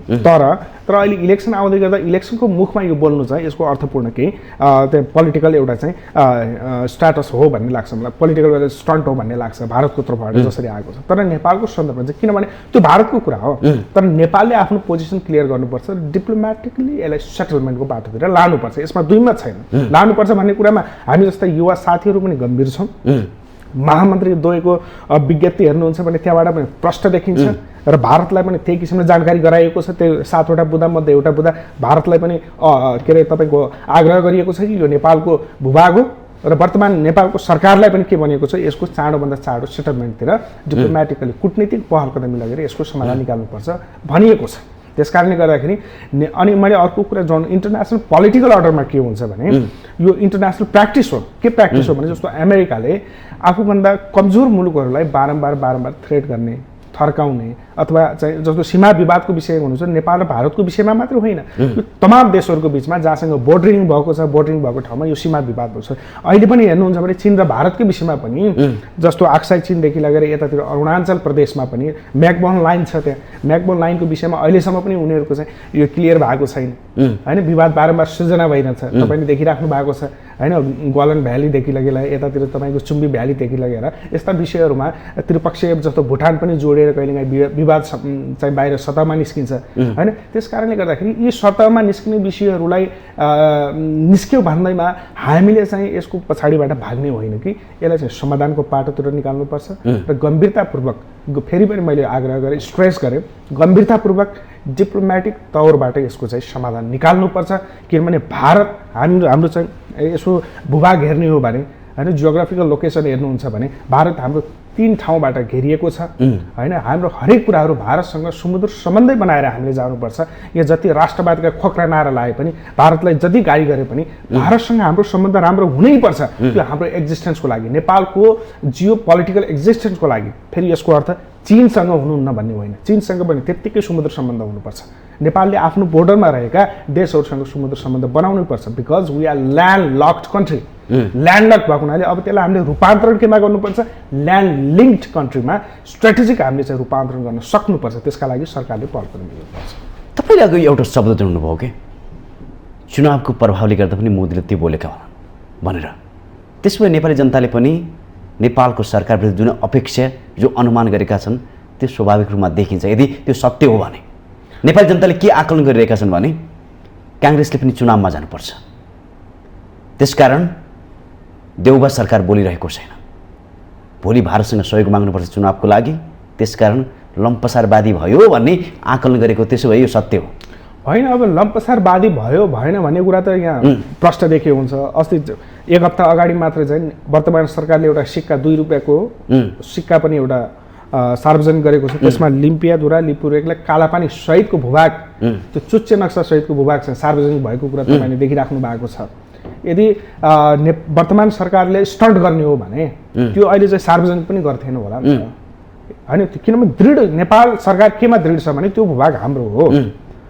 तर अहिले इलेक्सन आउँदै गर्दा इलेक्सनको मुखमा यो बोल्नु चाहिँ यसको अर्थपूर्ण केही त्यो पोलिटिकल एउटा चाहिँ स्ट्याटस हो भन्ने लाग्छ मलाई, पोलिटिकल स्टन्ट हो भन्ने लाग्छ भारतको तर्फबाट जसरी आएको छ। तर नेपालको सन्दर्भमा चाहिँ किनभने त्यो भारतको कुरा हो, तर नेपालले आफ्नो पोजिसन क्लियर गर्नुपर्छ, डिप्लोमेटिकली यसलाई सेटलमेन्टको बाटोतिर लानुपर्छ। यसमा दुईमत छैन, लानुपर्छ भन्ने कुरामा हामी जस्ता युवा साथीहरू पनि गम्भीर छौँ। महामन्त्री द्वयको विज्ञप्ति हेर्नुहुन्छ भने त्यहाँबाट पनि प्रष्ट देखिन्छ र भारतलाई पनि त्यही किसिमले जानकारी गराइएको छ। त्यो 7वटा बुँदा मध्ये एउटा बुँदा भारतलाई पनि के अरे तपाईँको आग्रह गरिएको छ कि यो नेपालको भूभाग हो र वर्तमान नेपालको सरकारलाई पनि के भनिएको छ यसको चाँडोभन्दा चाँडो सेटलमेन्टतिर डिप्लोमेटिकली कूटनीतिक पहल कदमी लगेर यसको समाधान निकाल्नुपर्छ भनिएको छ। त्यस कारणले गर्दाखेरि अनि मैले अर्को कुरा जुन इन्टरनेसनल पोलिटिकल अर्डरमा के हुन्छ भने यो इन्टरनेसनल प्र्याक्टिस हो। के प्र्याक्टिस हो भने जस्तो अमेरिकाले आफूभन्दा कमजोर मुलुकहरूलाई बारम्बार थ्रेट गर्ने, थर्काउने अथवा चाहिँ जस्तो सीमा विवादको विषय हुनुहुन्छ नेपाल र भारतको विषयमा मात्र होइन, यो तमाम देशहरूको बिचमा जहाँसँग बोर्डरिङ भएको छ, बोर्डरिङ भएको ठाउँमा यो सीमा विवाद भएको छ। अहिले पनि हेर्नुहुन्छ भने चीन र भारतको विषयमा पनि जस्तो आक्साई चीनदेखि लगेर यतातिर अरुणाचल प्रदेशमा पनि म्याकमोहन लाइन छ, त्यहाँ म्याकमोहन लाइनको विषयमा अहिलेसम्म पनि उनीहरूको चाहिँ यो क्लियर भएको छैन होइन, विवाद बारम्बार सृजना भइरहन्छ। तपाईँले देखिराख्नु भएको छ होइन ग्वालन भ्यालीदेखि लगेर यतातिर तपाईँको चुम्बी भ्यालीदेखि लगेर यस्ता विषयहरूमा त्रिपक्षीय जस्तो भुटान पनि जोडेर कहिलेकाहीँ विवाद चाहिँ बाहिर सतहमा निस्किन्छ होइन। त्यस कारणले गर्दाखेरि यी सतहमा निस्किने विषयहरूलाई निस्क्यो भन्दैमा हामीले चाहिँ यसको पछाडिबाट भाग्ने होइन कि यसलाई चाहिँ समाधानको पाटोतिर निकाल्नुपर्छ र गम्भीरतापूर्वक फेरि पनि मैले आग्रह गरेँ, स्ट्रेस गरेँ, गम्भीरतापूर्वक डिप्लोमेटिक तौरबाट यसको चाहिँ समाधान निकाल्नुपर्छ। किनभने भारत हाम्रो चाहिँ यसो भूभाग हेर्ने हो भने होइन, जियोग्राफिकल लोकेसन हेर्नुहुन्छ भने भारत हाम्रो 3 ठाउँबाट घेरिएको छ होइन। हाम्रो हरेक कुराहरू भारतसँग समुद्र सम्बन्धै बनाएर हामीले जानुपर्छ। यहाँ जति राष्ट्रवादका खोक्रा नारा लाए पनि, भारतलाई जति गाली गरे पनि भारतसँग हाम्रो सम्बन्ध राम्रो हुनैपर्छ। त्यो हाम्रो एक्जिस्टेन्सको लागि, नेपालको जियो पोलिटिकल एक्जिस्टेन्सको लागि। फेरि यसको अर्थ चीनसँग हुनुहुन्न भन्ने होइन, चीनसँग पनि त्यत्तिकै समुद्र सम्बन्ध हुनुपर्छ। नेपालले आफ्नो बोर्डरमा रहेका देशहरूसँग समुद्र सम्बन्ध बनाउनै पर्छ। Because we are land locked country. Land lock भएको हुनाले अब त्यसलाई हामीले रूपान्तरण केमा गर्नुपर्छ, ल्यान्ड लिङ्क्ड कन्ट्रीमा स्ट्राटेजिक हामीले चाहिँ रूपान्तरण गर्न सक्नुपर्छ। त्यसका लागि सरकारले पहल पनि गर्नुपर्छ। तपाईँले अघि एउटा शब्द जोड्नुभयो कि चुनावको प्रभावले गर्दा पनि मोदीले त्यो बोलेका होला भनेर। त्यसो भए नेपाली जनताले पनि नेपालको सरकारप्रति जुन अपेक्षा, जो अनुमान गरेका छन् त्यो स्वाभाविक रूपमा देखिन्छ। यदि त्यो सत्य हो भने नेपाली जनताले के आकलन गरिरहेका छन् भने काङ्ग्रेसले पनि चुनावमा जानुपर्छ। त्यसकारण देउबा सरकार बोलिरहेको छैन, भोलि भारतसँग सहयोग माग्नुपर्छ चुनावको लागि, त्यसकारण लम्पसारवादी भयो भन्ने आकलन गरेको। त्यसो भए यो सत्य हो होइन? अब लम्पसारवादी भयो भएन भन्ने कुरा त यहाँ प्रश्न देखिएको हुन्छ। अस्ति 1 हप्ता अगाडि मात्र चाहिँ वर्तमान सरकारले एउटा सिक्का 2 रुपियाँको सिक्का पनि एउटा सार्वजनिक गरेको छ। त्यसमा लिम्पियाधुरा लिपुरेकलाई कालापानी सहितको भूभाग, त्यो चुच्चे नक्सा सहितको भूभाग चाहिँ सार्वजनिक भएको कुरा तपाईँले देखिराख्नु भएको छ। यदि वर्तमान सरकारले स्टन्ट गर्ने हो भने त्यो अहिले चाहिँ सार्वजनिक पनि गर्थेन होला नि त होइन। किनभने दृढ नेपाल सरकार केमा दृढ छ भने त्यो भूभाग हाम्रो हो।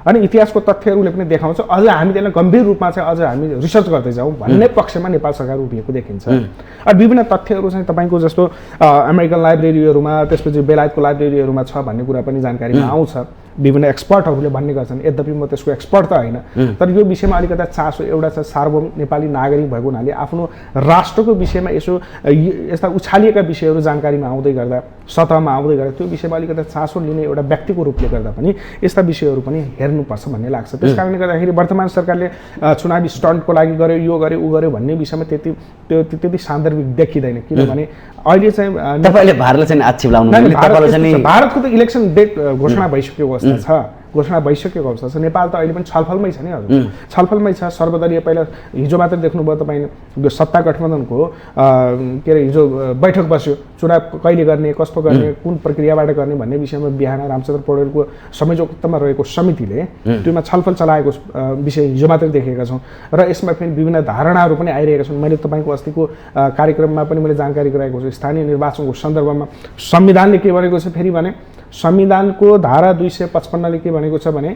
अनि इतिहासको तथ्यहरूले पनि देखाउँछ। अझ हामी त्यसलाई गम्भीर रूपमा चाहिँ अझ हामी रिसर्च गर्दै जाउँ भन्ने पक्षमा नेपाल सरकार उभिएको देखिन्छ। अब विभिन्न तथ्यहरू चाहिँ तपाईँको जस्तो अमेरिकन लाइब्रेरीहरूमा, त्यसपछि बेलायतको लाइब्रेरीहरूमा छ भन्ने कुरा पनि जानकारीमा आउँछ। विभिन्न एक्सपर्टहरूले भन्ने गर्छन्। यद्यपि म त्यसको एक्सपर्ट त होइन, तर यो विषयमा अलिकता चासो एउटा छ। सार्वभौम नेपाली नागरिक भएको हुनाले आफ्नो राष्ट्रको विषयमा यसो यस्ता उछालिएका विषयहरू जानकारीमा आउँदै गर्दा, सतहमा आउँदै गर्दा त्यो विषयमा अलिकता चासो लिने एउटा व्यक्तिको रूपले गर्दा पनि यस्ता विषयहरू पनि हेर्नुपर्छ भन्ने लाग्छ। त्यस कारणले गर्दाखेरि वर्तमान सरकारले चुनावी स्टन्टको लागि गर्यो, यो गर्यो, ऊ गर्यो भन्ने विषयमा त्यति सान्दर्भिक देखिँदैन। किनभने अहिले चाहिँ तपाईँले भारतलाई चाहिँ आक्षेप लाउनु, भारतको त इलेक्सन डेट घोषणा भइसकेको अवस्था छ, घोषणा भइसकेको अवस्था छ। नेपाल त अहिले पनि छलफलमै छ नि हजुर, छलफलमै छ। सर्वदलीय पहिला हिजो मात्र देख्नुभयो तपाईँले सत्ता गठबन्धनको के अरे हिजो बैठक बस्यो। चुनाव कहिले गर्ने, कस्तो गर्ने, कुन प्रक्रियाबाट गर्ने भन्ने विषयमा बिहान रामचन्द्र पौडेलको संयोजकत्वमा रहेको समितिले त्योमा छलफल चलाएको विषय हिजो मात्रै देखेका छौँ। र यसमा फेरि विभिन्न धारणाहरू पनि आइरहेका छन्। मैले तपाईँको अस्तिको कार्यक्रममा पनि मैले जानकारी गराएको छु। स्थानीय निर्वाचनको सन्दर्भमा संविधानले के भनेको छ फेरि भने, संविधानको धारा 255ले के भनेको छ भने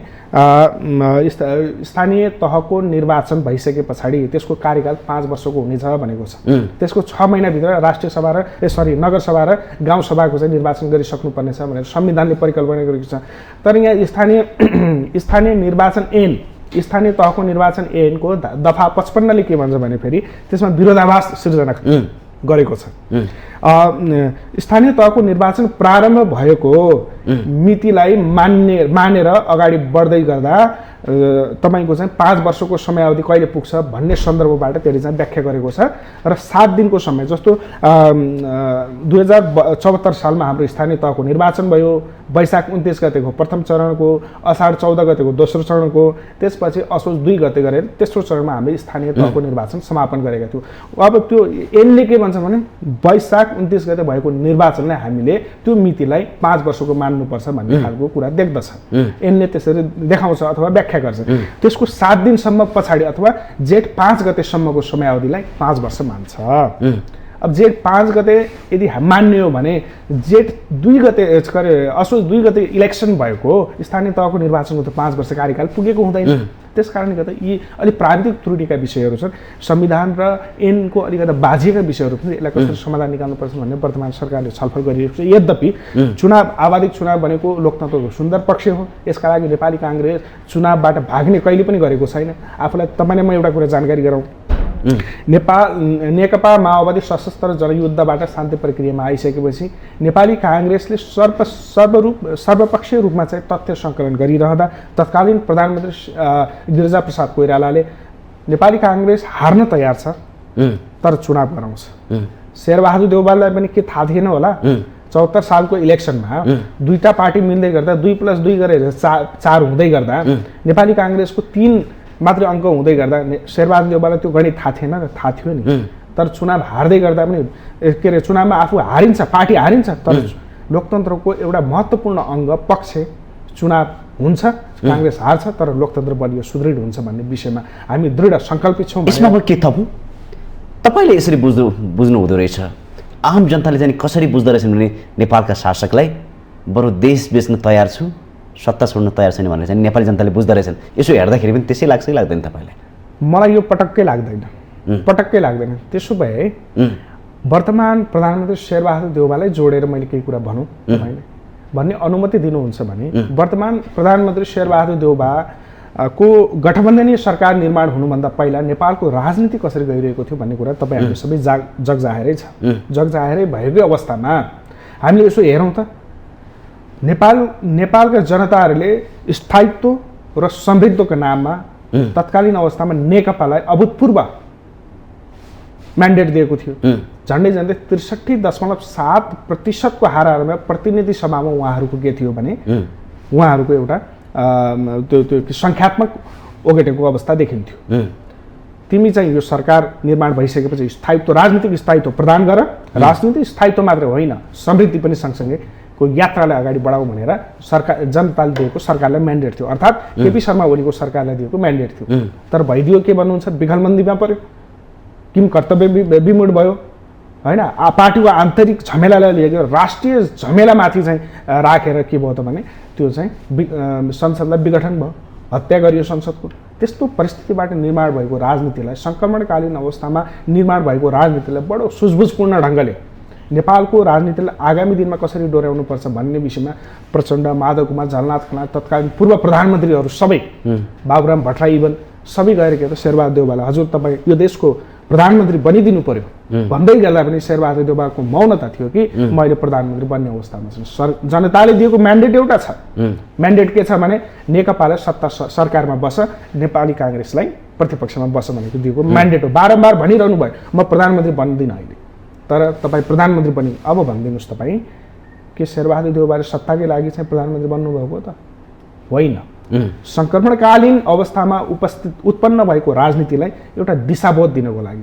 स्थानीय तहको निर्वाचन भइसके पछाडि त्यसको कार्यकाल 5 वर्षको हुनेछ भनेको छ। त्यसको 6 महिनाभित्र राष्ट्रिय सभा र नगरसभा र गाउँसभाको चाहिँ निर्वाचन गरिसक्नुपर्नेछ भनेर संविधानले परिकल्पना गरेको छ। तर यहाँ स्थानीय निर्वाचन ऐन, स्थानीय तहको निर्वाचन ऐनको दफा 55ले के भन्छ भने फेरि त्यसमा विरोधाभास सिर्जना गरेको छ। स्थानीय तहको निर्वाचन प्रारम्भ भएको मितिलाई मानेर अगाडि बढ्दै गर्दा तपाईको चाहिँ 5 वर्षको समयावधि कहिले पुग्छ भन्ने सन्दर्भबाट त्यसले चाहिँ व्याख्या गरेको छ। र 7 दिनको समय, जस्तो 2074 सालमा हाम्रो स्थानीय तहको निर्वाचन भयो। वैशाख 29 गतेको प्रथम चरणको, असाढ 14 गतेको दोस्रो चरणको, त्यसपछि असोज 2 गते गरेर तेस्रो चरणमा हामीले स्थानीय तहको निर्वाचन समापन गरेका थियौँ। अब त्यो ऐनले के भन्छ भने वैशाख 29 गते भएको निर्वाचनलाई हामीले त्यो मितिलाई 5 वर्षको मान्नुपर्छ भन्ने खालको कुरा देख्दछ। ऐनले त्यसरी देखाउँछ अथवा व्याख्या गर्छ। त्यसको 7 दिनसम्म पछाडि अथवा जेठ 5 गतेसम्मको समयावधिलाई 5 वर्ष मान्छ। अब जेठ 5 गते यदि मान्ने हो भने जेठ 2 गते असोज 2 गते इलेक्सन भएको स्थानीय तहको निर्वाचनको त 5 वर्ष कार्यकाल पुगेको हुँदैन। त्यस कारणले गर्दा यी अलिक प्राविधिक त्रुटिका विषयहरू छन्। संविधान र ऐनको अलिकति बाझिएका विषयहरू पनि यसलाई कसरी समाधान निकाल्नुपर्छ भन्ने वर्तमान सरकारले छलफल गरिरहेको छ। यद्यपि चुनाव, आवधिक चुनाव भनेको लोकतन्त्रको सुन्दर पक्ष हो। यसका लागि नेपाली काङ्ग्रेस चुनावबाट भाग्ने कहिले पनि गरेको छैन। आफूलाई तपाईँले म एउटा कुरा जानकारी गराउँ, नेकपा माओवादी सशस्त्र जनयुद्धबाट शान्ति प्रक्रियामा आइसकेपछि नेपाली काङ्ग्रेसले सर्वपक्षीय रूपमा चाहिँ तथ्य सङ्कलन गरिरहँदा तत्कालीन प्रधानमन्त्री गिरिजाप्रसाद कोइरालाले नेपाली काङ्ग्रेस हार्न तयार छ तर चुनाव गराउँछ। शेरबहादुर देउवालाई पनि के थाहा थिएन होला, 74 सालको इलेक्सनमा दुईटा पार्टी मिल्दै गर्दा 2+2 गरेर 4 हुँदै गर्दा नेपाली काङ्ग्रेसको 3 मात्रै अङ्क हुँदै गर्दा शेरबहादुर देउवालाई त्यो गणित थाहा थिएन र थाहा थियो नि। तर चुनाव हार्दै गर्दा पनि के अरे चुनावमा आफू हारिन्छ, पार्टी हारिन्छ, तर लोकतन्त्रको एउटा महत्त्वपूर्ण अङ्ग पक्ष चुनाव हुन्छ, काङ्ग्रेस हार्छ तर लोकतन्त्र बलियो सुदृढ हुन्छ भन्ने विषयमा हामी दृढ सङ्कल्पित छौँ। यसमा म के थपौँ, तपाईँले यसरी बुझ्नु हुँदो रहेछ, आम जनताले चाहिँ कसरी बुझ्दो रहेछन् भने नेपालका शासकलाई बरु देश बेच्न तयार छु, सत्ता छोड्न तयार छैन भनेर चाहिँ नेपाली जनताले बुझ्दो रहेछन्। यसो हेर्दाखेरि पनि त्यसै लाग्छ कि लाग्दैन तपाईँलाई? मलाई यो पटक्कै लाग्दैन। त्यसो भए वर्तमान प्रधानमन्त्री शेरबहादुर देउवालाई जोडेर मैले केही कुरा भनौँ तपाईँले भन्ने अनुमति दिनुहुन्छ भने वर्तमान प्रधानमन्त्री शेरबहादुर देउवा को गठबन्धनीय सरकार निर्माण हुनुभन्दा पहिला नेपालको राजनीति कसरी गइरहेको थियो भन्ने कुरा तपाईँहरू सबै जगजाहेरै छ। जगजाहेरै भएकै अवस्थामा हामीले यसो हेरौँ त, नेपालका जनताहरूले स्थायित्व र समृद्धिको नाममा तत्कालीन अवस्थामा नेकपालाई अभूतपूर्व म्यान्डेट दिएको थियो। झन्डै 63.7% हाराहारमा प्रतिनिधि सभामा उहाँहरूको के थियो भने उहाँहरूको एउटा त्यो सङ्ख्यात्मक ओगटेको अवस्था देखिन्थ्यो। तिमी चाहिँ यो सरकार निर्माण भइसकेपछि स्थायित्व, राजनीतिक स्थायित्व प्रदान गर, राजनीतिक स्थायित्व मात्रै होइन समृद्धि पनि सँगसँगै को यात्रालाई अगाडि बढाऊ भनेर सरकार जनताले दिएको सरकारलाई म्यान्डेट थियो, अर्थात् केपी शर्मा ओलीको सरकारलाई दिएको म्यान्डेट थियो। तर भइदियो के भन्नुहुन्छ, विघलमन्दीमा पर्यो, किम कर्तव्य विमूढ भयो होइन, पार्टीको आन्तरिक झमेलालाई लिएको राष्ट्रिय झमेलामाथि चाहिँ राखेर के भयो त भने त्यो चाहिँ संसदलाई विघटन भयो, हत्या गरियो संसदको। त्यस्तो परिस्थितिबाट निर्माण भएको राजनीतिलाई, सङ्क्रमणकालीन अवस्थामा निर्माण भएको राजनीतिलाई बडो सुझबुझपूर्ण ढङ्गले नेपालको राजनीतिलाई आगामी दिनमा कसरी डोर्याउनुपर्छ भन्ने विषयमा प्रचण्ड, माधव कुमार, झलनाथ खनाल, तत्कालीन पूर्व प्रधानमन्त्रीहरू सबै, बाबुराम भट्टराई इभन सबै गएर के त शेरबहादुर देउवालाई हजुर तपाईँ यो देशको प्रधानमन्त्री बनिदिनु पर्यो भन्दै गर्दा पनि शेरबहादुर देउवाको मौनता थियो कि मैले प्रधानमन्त्री बन्ने अवस्थामा छु। जनताले दिएको म्यान्डेट एउटा छ, म्यान्डेट के छ भने नेकपालाई सत्ता सरकारमा बस, नेपाली काङ्ग्रेसलाई प्रतिपक्षमा बस भनेको दिएको म्यान्डेट हो। बारम्बार भनिरहनु भयो म प्रधानमन्त्री बन्दिनँ अहिले, तर तपाईँ प्रधानमन्त्री बनि अब भनिदिनुहोस् तपाईँ के शेरबहादुर देउवाले सत्ताकै लागि चाहिँ प्रधानमन्त्री बन्नुभएको त होइन। सङ्क्रमणकालीन अवस्थामा उत्पन्न भएको राजनीतिलाई एउटा दिशाबोध दिनको लागि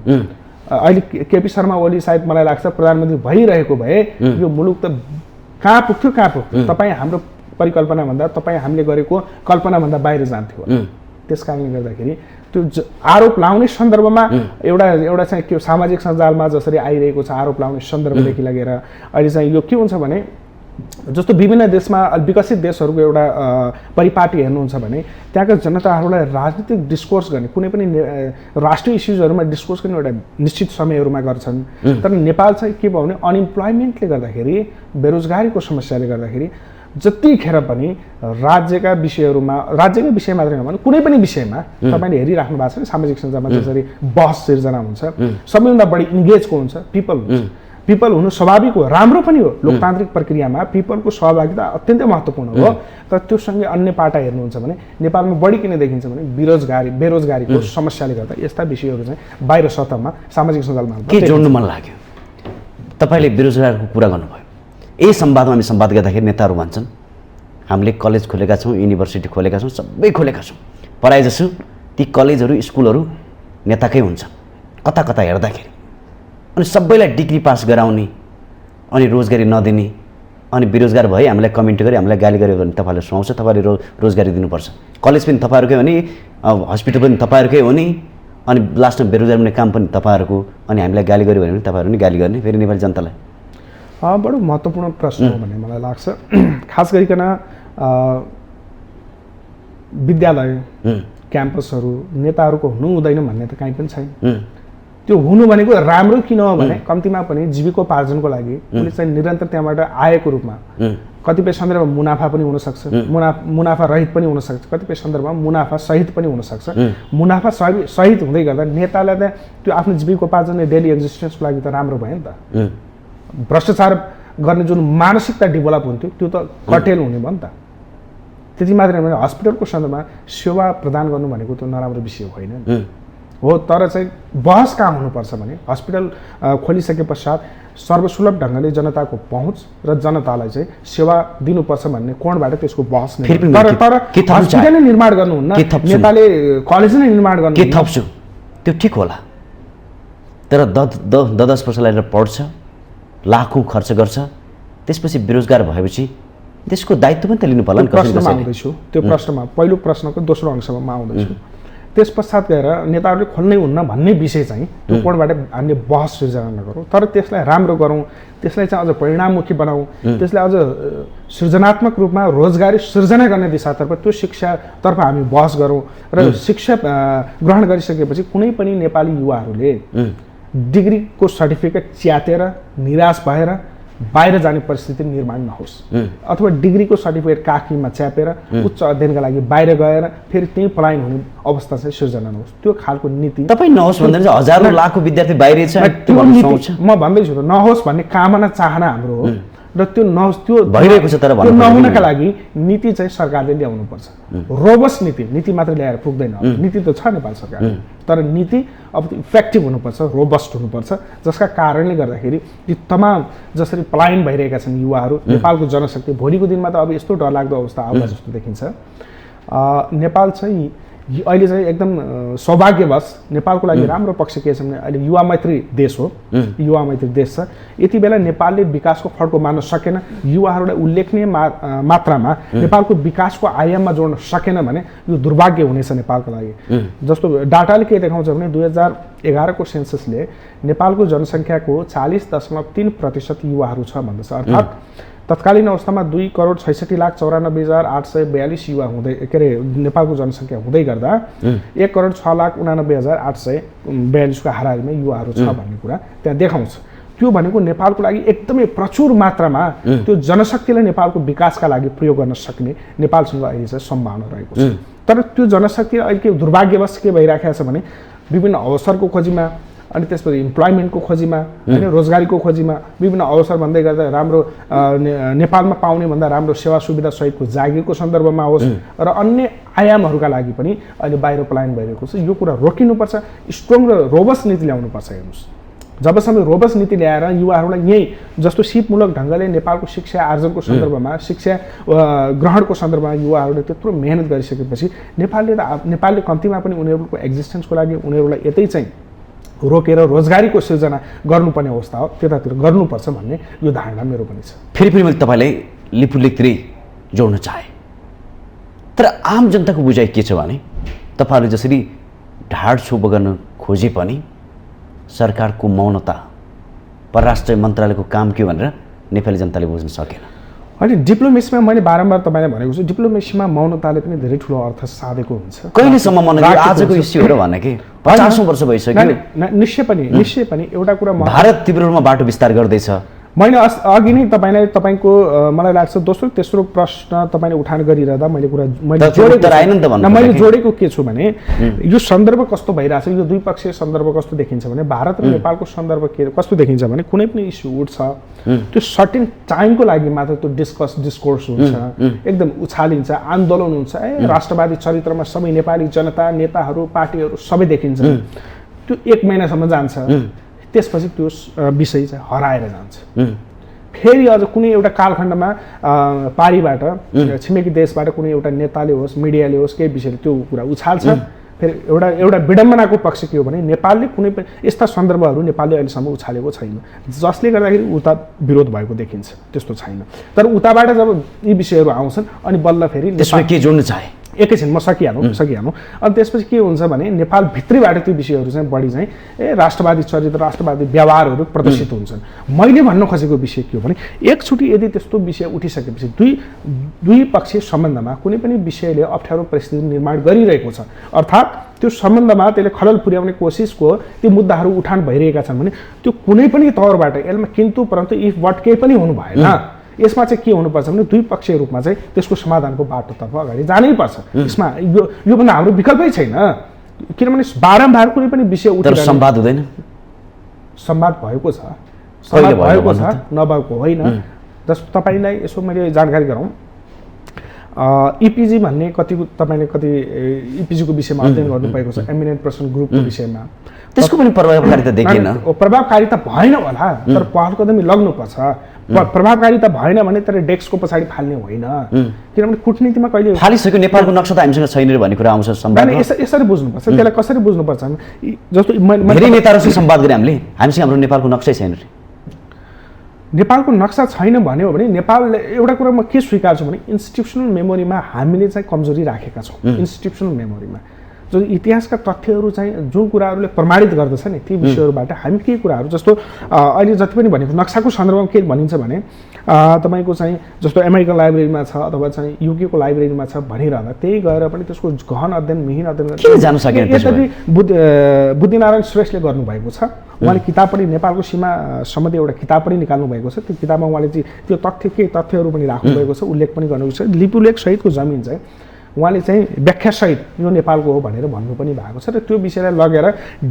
अहिले केपी शर्मा ओली सायद मलाई लाग्छ प्रधानमन्त्री भइरहेको भए यो मुलुक त कहाँ पुग्थ्यो तपाईँ हाम्रो परिकल्पनाभन्दा, तपाईँ हामीले गरेको कल्पनाभन्दा बाहिर जान्थ्यो। त्यस कारणले गर्दाखेरि त्यो आरोप लाउने सन्दर्भमा एउटा चाहिँ के सामाजिक सञ्जालमा जसरी आइरहेको छ आरोप लाउने सन्दर्भदेखि लगेर अहिले चाहिँ यो के हुन्छ भने जस्तो विभिन्न देशमा विकसित देशहरूको एउटा परिपाटी हेर्नुहुन्छ भने त्यहाँका जनताहरूलाई राजनीतिक डिस्कोर्स गर्ने, कुनै पनि राष्ट्रिय इस्युजहरूमा डिस्कोर्स गर्ने एउटा निश्चित समयहरूमा गर्छन्। तर नेपाल चाहिँ के भयो भने अनइम्प्लोइमेन्टले गर्दाखेरि, बेरोजगारीको समस्याले गर्दाखेरि जतिखेर पनि राज्यका विषयहरूमा, राज्यकै विषय मात्रै नभने कुनै पनि विषयमा तपाईँले हेरिराख्नु भएको छ नि सामाजिक सञ्जालमा जसरी बहस सिर्जना हुन्छ, सबैभन्दा बढी इन्गेजको हुन्छ पिपल हुन्छ। पिपल हुनु स्वाभाविक हो, राम्रो पनि हो, लोकतान्त्रिक प्रक्रियामा पिपलको सहभागिता अत्यन्तै महत्त्वपूर्ण हो। तर त्योसँगै अन्य पाटा हेर्नुहुन्छ भने नेपालमा बढी किन देखिन्छ भने बेरोजगारीको समस्याले गर्दा यस्ता विषयहरू चाहिँ बाहिर सतहमा सामाजिक सञ्जालमा के जोड्नु मन लाग्यो। तपाईँले बेरोजगारको कुरा गर्नुभयो, यही संवादमा हामी संवाद गर्दाखेरि नेताहरू भन्छन् हामीले कलेज खोलेका छौँ, युनिभर्सिटी खोलेका छौँ, सबै खोलेका छौँ, प्रायः जसो ती कलेजहरू स्कुलहरू नेताकै हुन्छ कता कता हेर्दाखेरि। अनि सबैलाई डिग्री पास गराउने अनि रोजगारी नदिने अनि बेरोजगार भए हामीलाई कमेन्ट गरी हामीलाई गाली गर्यो भने तपाईँहरूले सुहाउँछ, तपाईँले रोजगारी दिनुपर्छ, कलेज पनि तपाईँहरूकै हो नि, हस्पिटल पनि तपाईँहरूकै हो नि, अनि लास्टमा बेरोजगार हुने काम पनि तपाईँहरूको, अनि हामीलाई गाली गर्यो भने तपाईँहरू नि गाली गर्ने फेरि नेपाली जनतालाई। बडो महत्त्वपूर्ण प्रश्न हो भन्ने मलाई लाग्छ। खास गरिकन विद्यालय क्याम्पसहरू नेताहरूको हुनु हुँदैन भन्ने त काहीँ पनि छैन। त्यो हुनु भनेको राम्रो किन हो भने कम्तीमा पनि जीविकोपार्जनको लागि उसले चाहिँ निरन्तर त्यहाँबाट आएको रूपमा कतिपय सन्दर्भमा मुनाफा पनि हुनसक्छ, मुनाफा रहित पनि हुनसक्छ, कतिपय सन्दर्भमा मुनाफा सहित पनि हुनसक्छ। मुनाफा सहित हुँदै गर्दा नेतालाई त त्यो आफ्नो जीविकोपार्जन डेली एक्जिस्टेन्सको लागि त राम्रो भयो नि त। भ्रष्टाचार गर्ने जुन मानसिकता डेभलप हुन्थ्यो त्यो त कटेल हुने भयो नि त। त्यति मात्रै होइन, हस्पिटलको सन्दर्भमा सेवा प्रदान गर्नु भनेको त्यो नराम्रो विषय होइन हो, तर चाहिँ बहस कहाँ हुनुपर्छ भने हस्पिटल खोलिसके पश्चात सर्वसुलभ ढङ्गले जनताको पहुँच र जनतालाई चाहिँ सेवा दिनुपर्छ भन्ने कोणबाट त्यसको बहस नै। तर हस्पिटल नै निर्माण गर्नुहुन्न, नेताले कलेज नै निर्माण गर्नु के थप्छु त्यो ठिक होला, तर 10 वर्ष लागेर पढ्छ, लाखौँ खर्च गर्छ, त्यसपछि बेरोजगार भएपछि त्यसको दायित्व पनि त लिनु पर्ला नि। प्रश्नमा आउँदैछु, त्यो प्रश्नमा पहिलो प्रश्नको दोस्रो अंशमा म आउँदैछु। त्यस पश्चात गएर नेताहरूले खोल्नै हुन्न भन्ने विषय चाहिँ त्यो कोणबाट हामीले बहस सिर्जना नगरौँ, तर त्यसलाई राम्रो गरौँ, त्यसलाई चाहिँ अझ परिणाममुखी बनाऊ, त्यसलाई अझ सृजनात्मक रूपमा रोजगारी सृजना गर्ने दिशातर्फ त्यो शिक्षातर्फ हामी बहस गरौँ। र शिक्षा ग्रहण गरिसकेपछि कुनै पनि नेपाली युवाहरूले डिग्रीको सर्टिफिकेट च्यातेर निराश भएर बाहिर जाने परिस्थिति निर्माण नहोस्, अथवा डिग्रीको सर्टिफिकेट काखीमा च्यापेर उच्च अध्ययनका लागि बाहिर गएर फेरि त्यही पलायन हुने अवस्था चाहिँ सृजना नहोस्। त्यो खालको नीति तपाईँ नहोस् भन्दा चाहिँ हजारौँ लाखौँ विद्यार्थी बाहिर छ, म भन्दैछु त नहोस् भन्ने कामना चाहना हाम्रो हो, र त्यो नहोस् त्यो भइरहेको छ। तर त्यो नहुनका लागि नीति चाहिँ सरकारले ल्याउनुपर्छ। रोबस नीति मात्र ल्याएर पुग्दैन, नीति त छ नेपाल सरकार, तर नीति अब इफेक्टिभ हुनुपर्छ, रोबस्ट हुनुपर्छ, जसका कारणले गर्दाखेरि ती तमाम जसरी पलायन भइरहेका छन् युवाहरू, नेपालको जनशक्ति भोलिको दिनमा त अब यस्तो डरलाग्दो अवस्था आउला जस्तो देखिन्छ। नेपाल चाहिँ अहिले चाहिँ एकदम सौभाग्यवश नेपालको लागि राम्रो पक्ष के छ भने अहिले युवा मैत्री देश हो, युवा मैत्री देश छ। यति बेला नेपालले विकासको फड्को मार्न सकेन, युवाहरूलाई उल्लेखनीय मात्रामा नेपालको विकासको आयाममा जोड्न सकेन भने यो दुर्भाग्य हुनेछ नेपालको लागि। जस्तो डाटाले के देखाउँछ भने 2011 को सेन्ससले नेपालको जनसङ्ख्याको 40.3% युवाहरू छ भन्दछ, अर्थात् तत्कालीन अवस्थामा 2,66,94,842 युवा हुँदै के अरे नेपालको जनसङ्ख्या हुँदै गर्दा 1,06,89,842 को हाराहारीमा युवाहरू छ भन्ने कुरा त्यहाँ देखाउँछ। त्यो भनेको नेपालको लागि एकदमै प्रचुर मात्रामा त्यो जनशक्तिलाई नेपालको विकासका लागि प्रयोग गर्न सक्ने नेपालसँग अहिले चाहिँ सम्भावना रहेको छ। तर त्यो जनशक्ति अहिले के दुर्भाग्यवश के भइराखेको छ भने विभिन्न अवसरको खोजीमा अनि त्यसपछि इम्प्लोइमेन्टको खोजीमा होइन रोजगारीको खोजीमा विभिन्न अवसर भन्दै गर्दा राम्रो नेपालमा पाउने भन्दा राम्रो सेवा सुविधा सहितको जागिरको सन्दर्भमा होस् र अन्य आयामहरूका लागि पनि अहिले बाहिर पलायन भइरहेको छ। यो कुरा रोकिनुपर्छ, स्ट्रङ र रोबस्ट नीति ल्याउनुपर्छ। हेर्नुहोस्, जबसम्म रोबस्ट नीति ल्याएर युवाहरूलाई यही जस्तो सिपमूलक ढङ्गले नेपालको शिक्षा आर्जनको सन्दर्भमा शिक्षा ग्रहणको सन्दर्भमा युवाहरूले त्यत्रो मेहनत गरिसकेपछि नेपालले कम्तीमा पनि उनीहरूको एक्जिस्टेन्सको लागि उनीहरूलाई यतै चाहिँ रोकेर रोजगारीको सृजना गर्नुपर्ने अवस्था हो, त्यतातिर गर्नुपर्छ भन्ने यो धारणा मेरो पनि छ। फेरि पनि मैले तपाईँलाई लिपुलेखतिर जोड्न चाहे, तर आम जनताको बुझाइ के छ भने तपाईँहरूले जसरी ढाड छोप गर्न खोजे पनि सरकारको मौनता, परराष्ट्र मन्त्रालयको काम के भनेर नेपाली जनताले बुझ्न सकेन। होइन, डिप्लोमेसीमा मैले बारम्बार तपाईँलाई भनेको छु, डिप्लोमेसीमा मौनताले पनि धेरै ठुलो अर्थ साधेको हुन्छ। कहिलेसम्म मन आजको इस्यु हो र भने कि 50औं वर्ष भइसक्यो। निश्चय पनि एउटा कुरा भारत तीव्र रूपमा बाटो विस्तार गर्दैछ। मैले अघि नै तपाईँको मलाई लाग्छ दोस्रो तेस्रो प्रश्न तपाईँले उठान गरिरहँदा मैले जोडेको के छु भने यो सन्दर्भ कस्तो भइरहेछ, यो द्विपक्षीय सन्दर्भ कस्तो देखिन्छ भने भारत र नेपालको सन्दर्भ कस्तो देखिन्छ भने कुनै पनि इस्यु उठ्छ त्यो सर्टेन टाइमको लागि मात्र त्यो डिस्कोर्स हुन्छ, एकदम उछालिन्छ, आन्दोलन हुन्छ, राष्ट्रवादी चरित्रमा सबै नेपाली जनता नेताहरू पार्टीहरू सबै देखिन्छ। त्यो 1 महिनासम्म जान्छ, त्यसपछि त्यो विषय चाहिँ हराएर जान्छ। फेरि अझ कुनै एउटा कालखण्डमा पारीबाट छिमेकी देशबाट कुनै एउटा नेताले होस् मिडियाले होस् केही विषयले त्यो कुरा उछाल्छ। फेरि एउटा विडम्बनाको पक्ष के हो भने नेपालले कुनै पनि यस्ता सन्दर्भहरू नेपालले अहिलेसम्म उछालेको छैन, जसले गर्दाखेरि उता विरोध भएको देखिन्छ, त्यस्तो छैन। तर उताबाट जब यी विषयहरू आउँछन् अनि बल्ल फेरि त्यसमा के जोड्न चाहे एकैछिन म सकिहालौँ अनि त्यसपछि के हुन्छ भने नेपाल भित्रैबाट त्यो विषयहरू चाहिँ बढी चाहिँ राष्ट्रवादी चरित्र राष्ट्रवादी व्यवहारहरू प्रदर्शित हुन्छन्। मैले भन्न खोजेको विषय के हो भने एकचोटि यदि त्यस्तो विषय उठिसकेपछि दुई पक्षीय सम्बन्धमा कुनै पनि विषयले अप्ठ्यारो परिस्थिति निर्माण गरिरहेको छ अर्थात् त्यो सम्बन्धमा त्यसले खलल पुर्याउने कोसिसको त्यो मुद्दाहरू उठान भइरहेका छन् भने त्यो कुनै पनि तौरबाट यसमा किन्तु परन्तु इफ बट केही पनि हुनु भएन। यसमा चाहिँ के हुनुपर्छ भने द्विपक्षीय रूपमा चाहिँ त्यसको समाधानको बाटोतर्फ अगाडि जानै पर्छ। यसमा योभन्दा हाम्रो विकल्पै छैन किनभने बारम्बार कुनै पनि विषय उठेर संवाद हुँदैन। संवाद भएको छ, संवाद भएको छ, नभएको होइन। जस्तो तपाईँलाई यसो मैले जानकारी गराउँ, इपिजी भन्ने तपाईँले कति इपिजीको विषयमा अध्ययन गर्नुभएको छ, एमिनेन्ट पर्सन ग्रुपको विषयमा। त्यसको पनि प्रभावकारिता देखिएन। प्रभावकारिता भएन होला तर पहल कदमी लग्नुपर्छ। प्रभावकारिता भएन भने तर डेस्कको पछाडि फाल्ने होइन किनभने कूटनीतिमा कहिले फालिसक्यो नेपालको नक्सा त हामीसँग छैन भन्ने कुरा आउँछ संवादमा। यसरी बुझ्नुपर्छ, त्यसलाई कसरी बुझ्नुपर्छ जस्तो धेरै नेताहरूसँग संवाद गरे हामीसँग हाम्रो नेपालको नक्सै छैन रे। नेपालको नक्सा छैन भन्यो भने नेपालले एउटा कुरा म के स्वीकार्छु भने इन्स्टिट्युसनल मेमोरीमा हामीले चाहिँ कमजोरी राखेका छौँ। इन्स्टिट्युसनल मेमोरीमा जो इतिहासका तथ्यहरू चाहिँ जुन कुराहरूले प्रमाणित गर्दछ नि ती विषयहरूबाट हामी केही कुराहरू जस्तो अहिले जति पनि भनेको नक्साको सन्दर्भमा के भनिन्छ भने तपाईँको चाहिँ जस्तो अमेरिकन लाइब्रेरीमा छ अथवा चाहिँ युकेको लाइब्रेरीमा छ भनिरहँदा त्यही गएर पनि त्यसको गहन अध्ययन मिहिन अध्ययन जान सकेन। यसरी बुद्धिनारायण श्रेष्ठले गर्नुभएको छ। उहाँले किताब पनि नेपालको सीमा सम्बन्धी एउटा किताब पनि निकाल्नु भएको छ। त्यो किताबमा उहाँले चाहिँ त्यो तथ्यहरू पनि राख्नुभएको छ, उल्लेख पनि गर्नुभएको छ। लिपुलेख सहितको जमिन चाहिँ उहाँले चाहिँ व्याख्यासहित यो नेपालको हो भनेर भन्नु पनि भएको छ र त्यो विषयलाई लगेर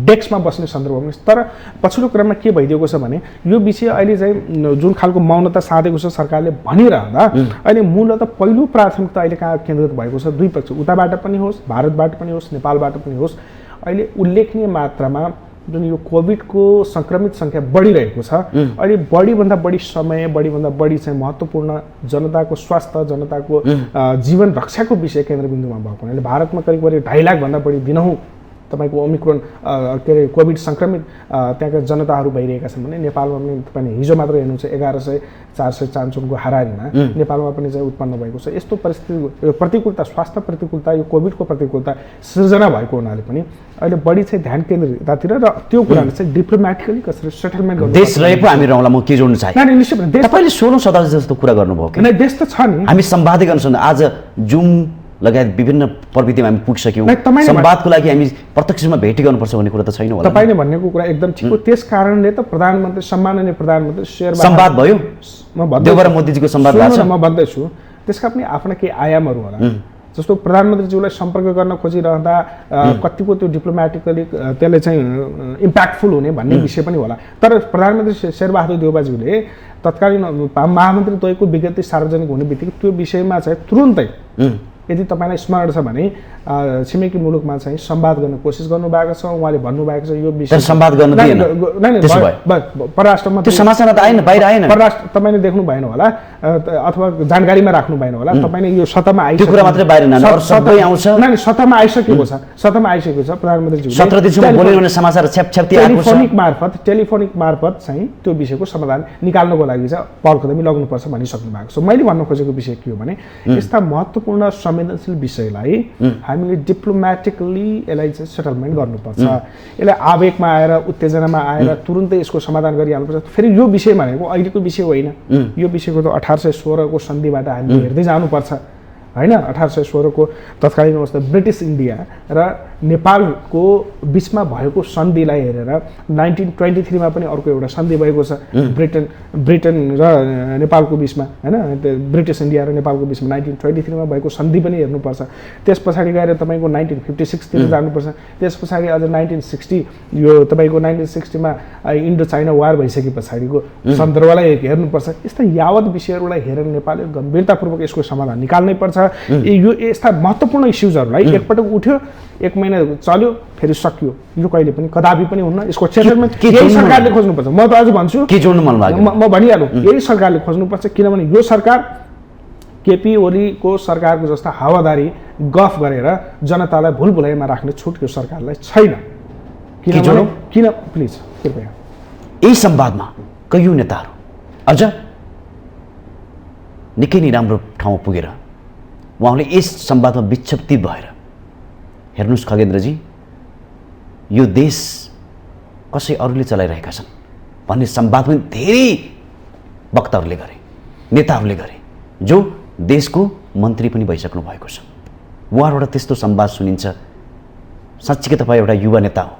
डेस्कमा बस्ने सन्दर्भमा। तर पछिल्लो क्रममा के भइदिएको छ भने यो विषय अहिले चाहिँ जुन खालको मौनता साधेको छ सरकारले भनिरहँदा अहिले मूलतः पहिलो प्राथमिकता अहिले कहाँ केन्द्रित भएको छ दुईपक्ष उताबाट पनि होस् भारतबाट पनि होस् नेपालबाट पनि होस् अहिले उल्लेखनीय मात्रामा जुन यो कोभिडको सङ्क्रमित सङ्ख्या बढिरहेको छ अहिले बढीभन्दा बढी समय बढीभन्दा बढी चाहिँ महत्त्वपूर्ण जनताको स्वास्थ्य जनताको जीवन रक्षाको विषय केन्द्रबिन्दुमा भएको हुनाले भारतमा करिब 2.5 लाखभन्दा बढी दिनहुँ तपाईँको ओमिक्रोन के अरे कोभिड सङ्क्रमित त्यहाँका जनताहरू भइरहेका छन् भने नेपालमा पनि तपाईँले हिजो मात्र हेर्नुहुन्छ 1100-454 हाराहारीमा नेपालमा पनि चाहिँ उत्पन्न भएको छ। यस्तो परिस्थिति प्रतिकूलता स्वास्थ्य प्रतिकूलता यो कोभिडको प्रतिकूलता सिर्जना भएको हुनाले पनि अहिले बढी चाहिँ ध्यान केन्द्रित यतातिर र त्यो कुराले चाहिँ डिप्लोमेटिकली कसरी सेटलमेन्ट गर्नु देश रहेको हामी रहला म के जोड्न चाहे तपाईँले 16 शताब्दी जस्तो कुरा गर्नुभयो कि देश त छ नि हामी संवादै गर्न सक्छौँ। आज जुम लगायत विभिन्न प्रविधिमा हामी पुगिसक्यौँ। संवादको लागि हामी प्रत्यक्षमा भेटी गर्नुपर्छ भन्ने कुरा त छैन होला। तपाईँले भनेको कुरा एकदम ठिक हो। त्यस कारणले त प्रधानमन्त्री सम्माननीय प्रधानमन्त्री शेरबहादुर संवाद भयो देवरा मोदीजीको संवाद भएको छ। म भन्दैछु त्यसका पनि आफ्ना केही आयामहरू होला। जस्तो प्रधानमन्त्रीज्यूलाई सम्पर्क गर्न खोजिरहँदा कतिको त्यो डिप्लोमेटिकली त्यसले चाहिँ इम्प्याक्टफुल हुने भन्ने विषय पनि होला। तर प्रधानमन्त्री शेरबहादुर देउवाज्यूले तत्कालीन महामन्त्री द्वयको विज्ञप्ति सार्वजनिक हुने बित्तिकै त्यो विषयमा चाहिँ तुरुन्तै यदि तपाईँलाई स्मरण छ भने छिमेकी मुलुकमा चाहिँ संवाद गर्ने कोसिस गर्नुभएको छ। उहाँले भन्नुभएको छ यो विषय संवाद गर्न दिएन। परराष्ट्र मन्त्री त्यो समाचार त आएन बाहिर आएन। परराष्ट्र तपाईँले देख्नु भएन होला अथवा जानकारीमा राख्नु भएन होला। तपाईँले यो सत्तामा आइसक्यो त्यो कुरा मात्रै बाहिर न अरु सबै आउँछ। नानी सत्तामा आइसकेको छ। सत्तामा आइसकेको छ प्रधानमन्त्रीज्यूले 17 दिनसम्म बोल्ने भने समाचार छ्यापछ्याप्ती आएको छ। टेलिफोनिक मार्फत चाहिँ त्यो विषयको समाधान निकाल्नको लागि चाहिँ पहल कदमी लाग्नुपर्छ भनिसक्नु भएको छ। मैले भन्न खोजेको विषय के हो भने यस्ता महत्त्वपूर्ण संवेदनशील विषयलाई हामीले डिप्लोमेटिकली यसलाई चाहिँ सेटलमेन्ट गर्नुपर्छ। यसलाई आवेगमा आएर उत्तेजनामा आएर तुरुन्तै यसको समाधान गरिहाल्नुपर्छ। फेरि यो विषय भनेको अहिलेको विषय होइन। यो विषयको त 1816 को सन्धिबाट हामीले हेर्दै जानुपर्छ हैन। 1816 को तत्कालीन अवस्था ब्रिटिस इन्डिया र नेपालको बिचमा भएको सन्धिलाई हेरेर 1923 मा पनि अर्को एउटा सन्धि भएको छ ब्रिटेन र नेपालको बिचमा हैन। ब्रिटिस इन्डिया र नेपालको बिचमा 1923 मा भएको सन्धि पनि हेर्नुपर्छ। त्यस पछाडि गएर तपाईँको 1956 तिर जानुपर्छ। त्यस पछाडि अझ 1960 यो तपाईँको 1960 मा इन्डो चाइना वार भइसके पछाडिको सन्दर्भलाई हेर्नुपर्छ। यस्ता यावत विषयहरूलाई हेरेर नेपालले गम्भीरतापूर्वक यसको समाधान निकाल्नै पर्छ। यो यस्ता महत्त्वपूर्ण इस्युजहरूलाई एकपटक उठ्यो 1 महिना चल्यो फेरि सकियो यो कहिले पनि कदापि पनि हुन्न। यसको सेटलमेन्ट यही सरकारले खोज्नुपर्छ। म त अझ भन्छु के जोड्नु मन लाग्यो म भनिहालौँ यही सरकारले खोज्नुपर्छ किनभने यो सरकार केपी ओलीको सरकारको जस्ता हावादारी गफ गरेर जनतालाई भुलभुलैयामा राख्ने छुट यो सरकारलाई छैन। किन प्लिज कृपया यही संवादमा कयौं नेताहरू अझ निकै नै राम्रो ठाउँमा पुगेर उहाँले यस संवादमा विक्षिप्त भएर हेर्नुहोस् खगेन्द्रजी, यो देश कसै अरूले चलाइरहेका छन् भन्ने संवाद पनि धेरै वक्ताहरूले गरे, नेताहरूले गरे, जो देशको मन्त्री पनि भइसक्नु भएको छ। उहाँबाट त्यस्तो संवाद सुनिन्छ। साँच्चीकै तपाईँ एउटा युवा नेता हो,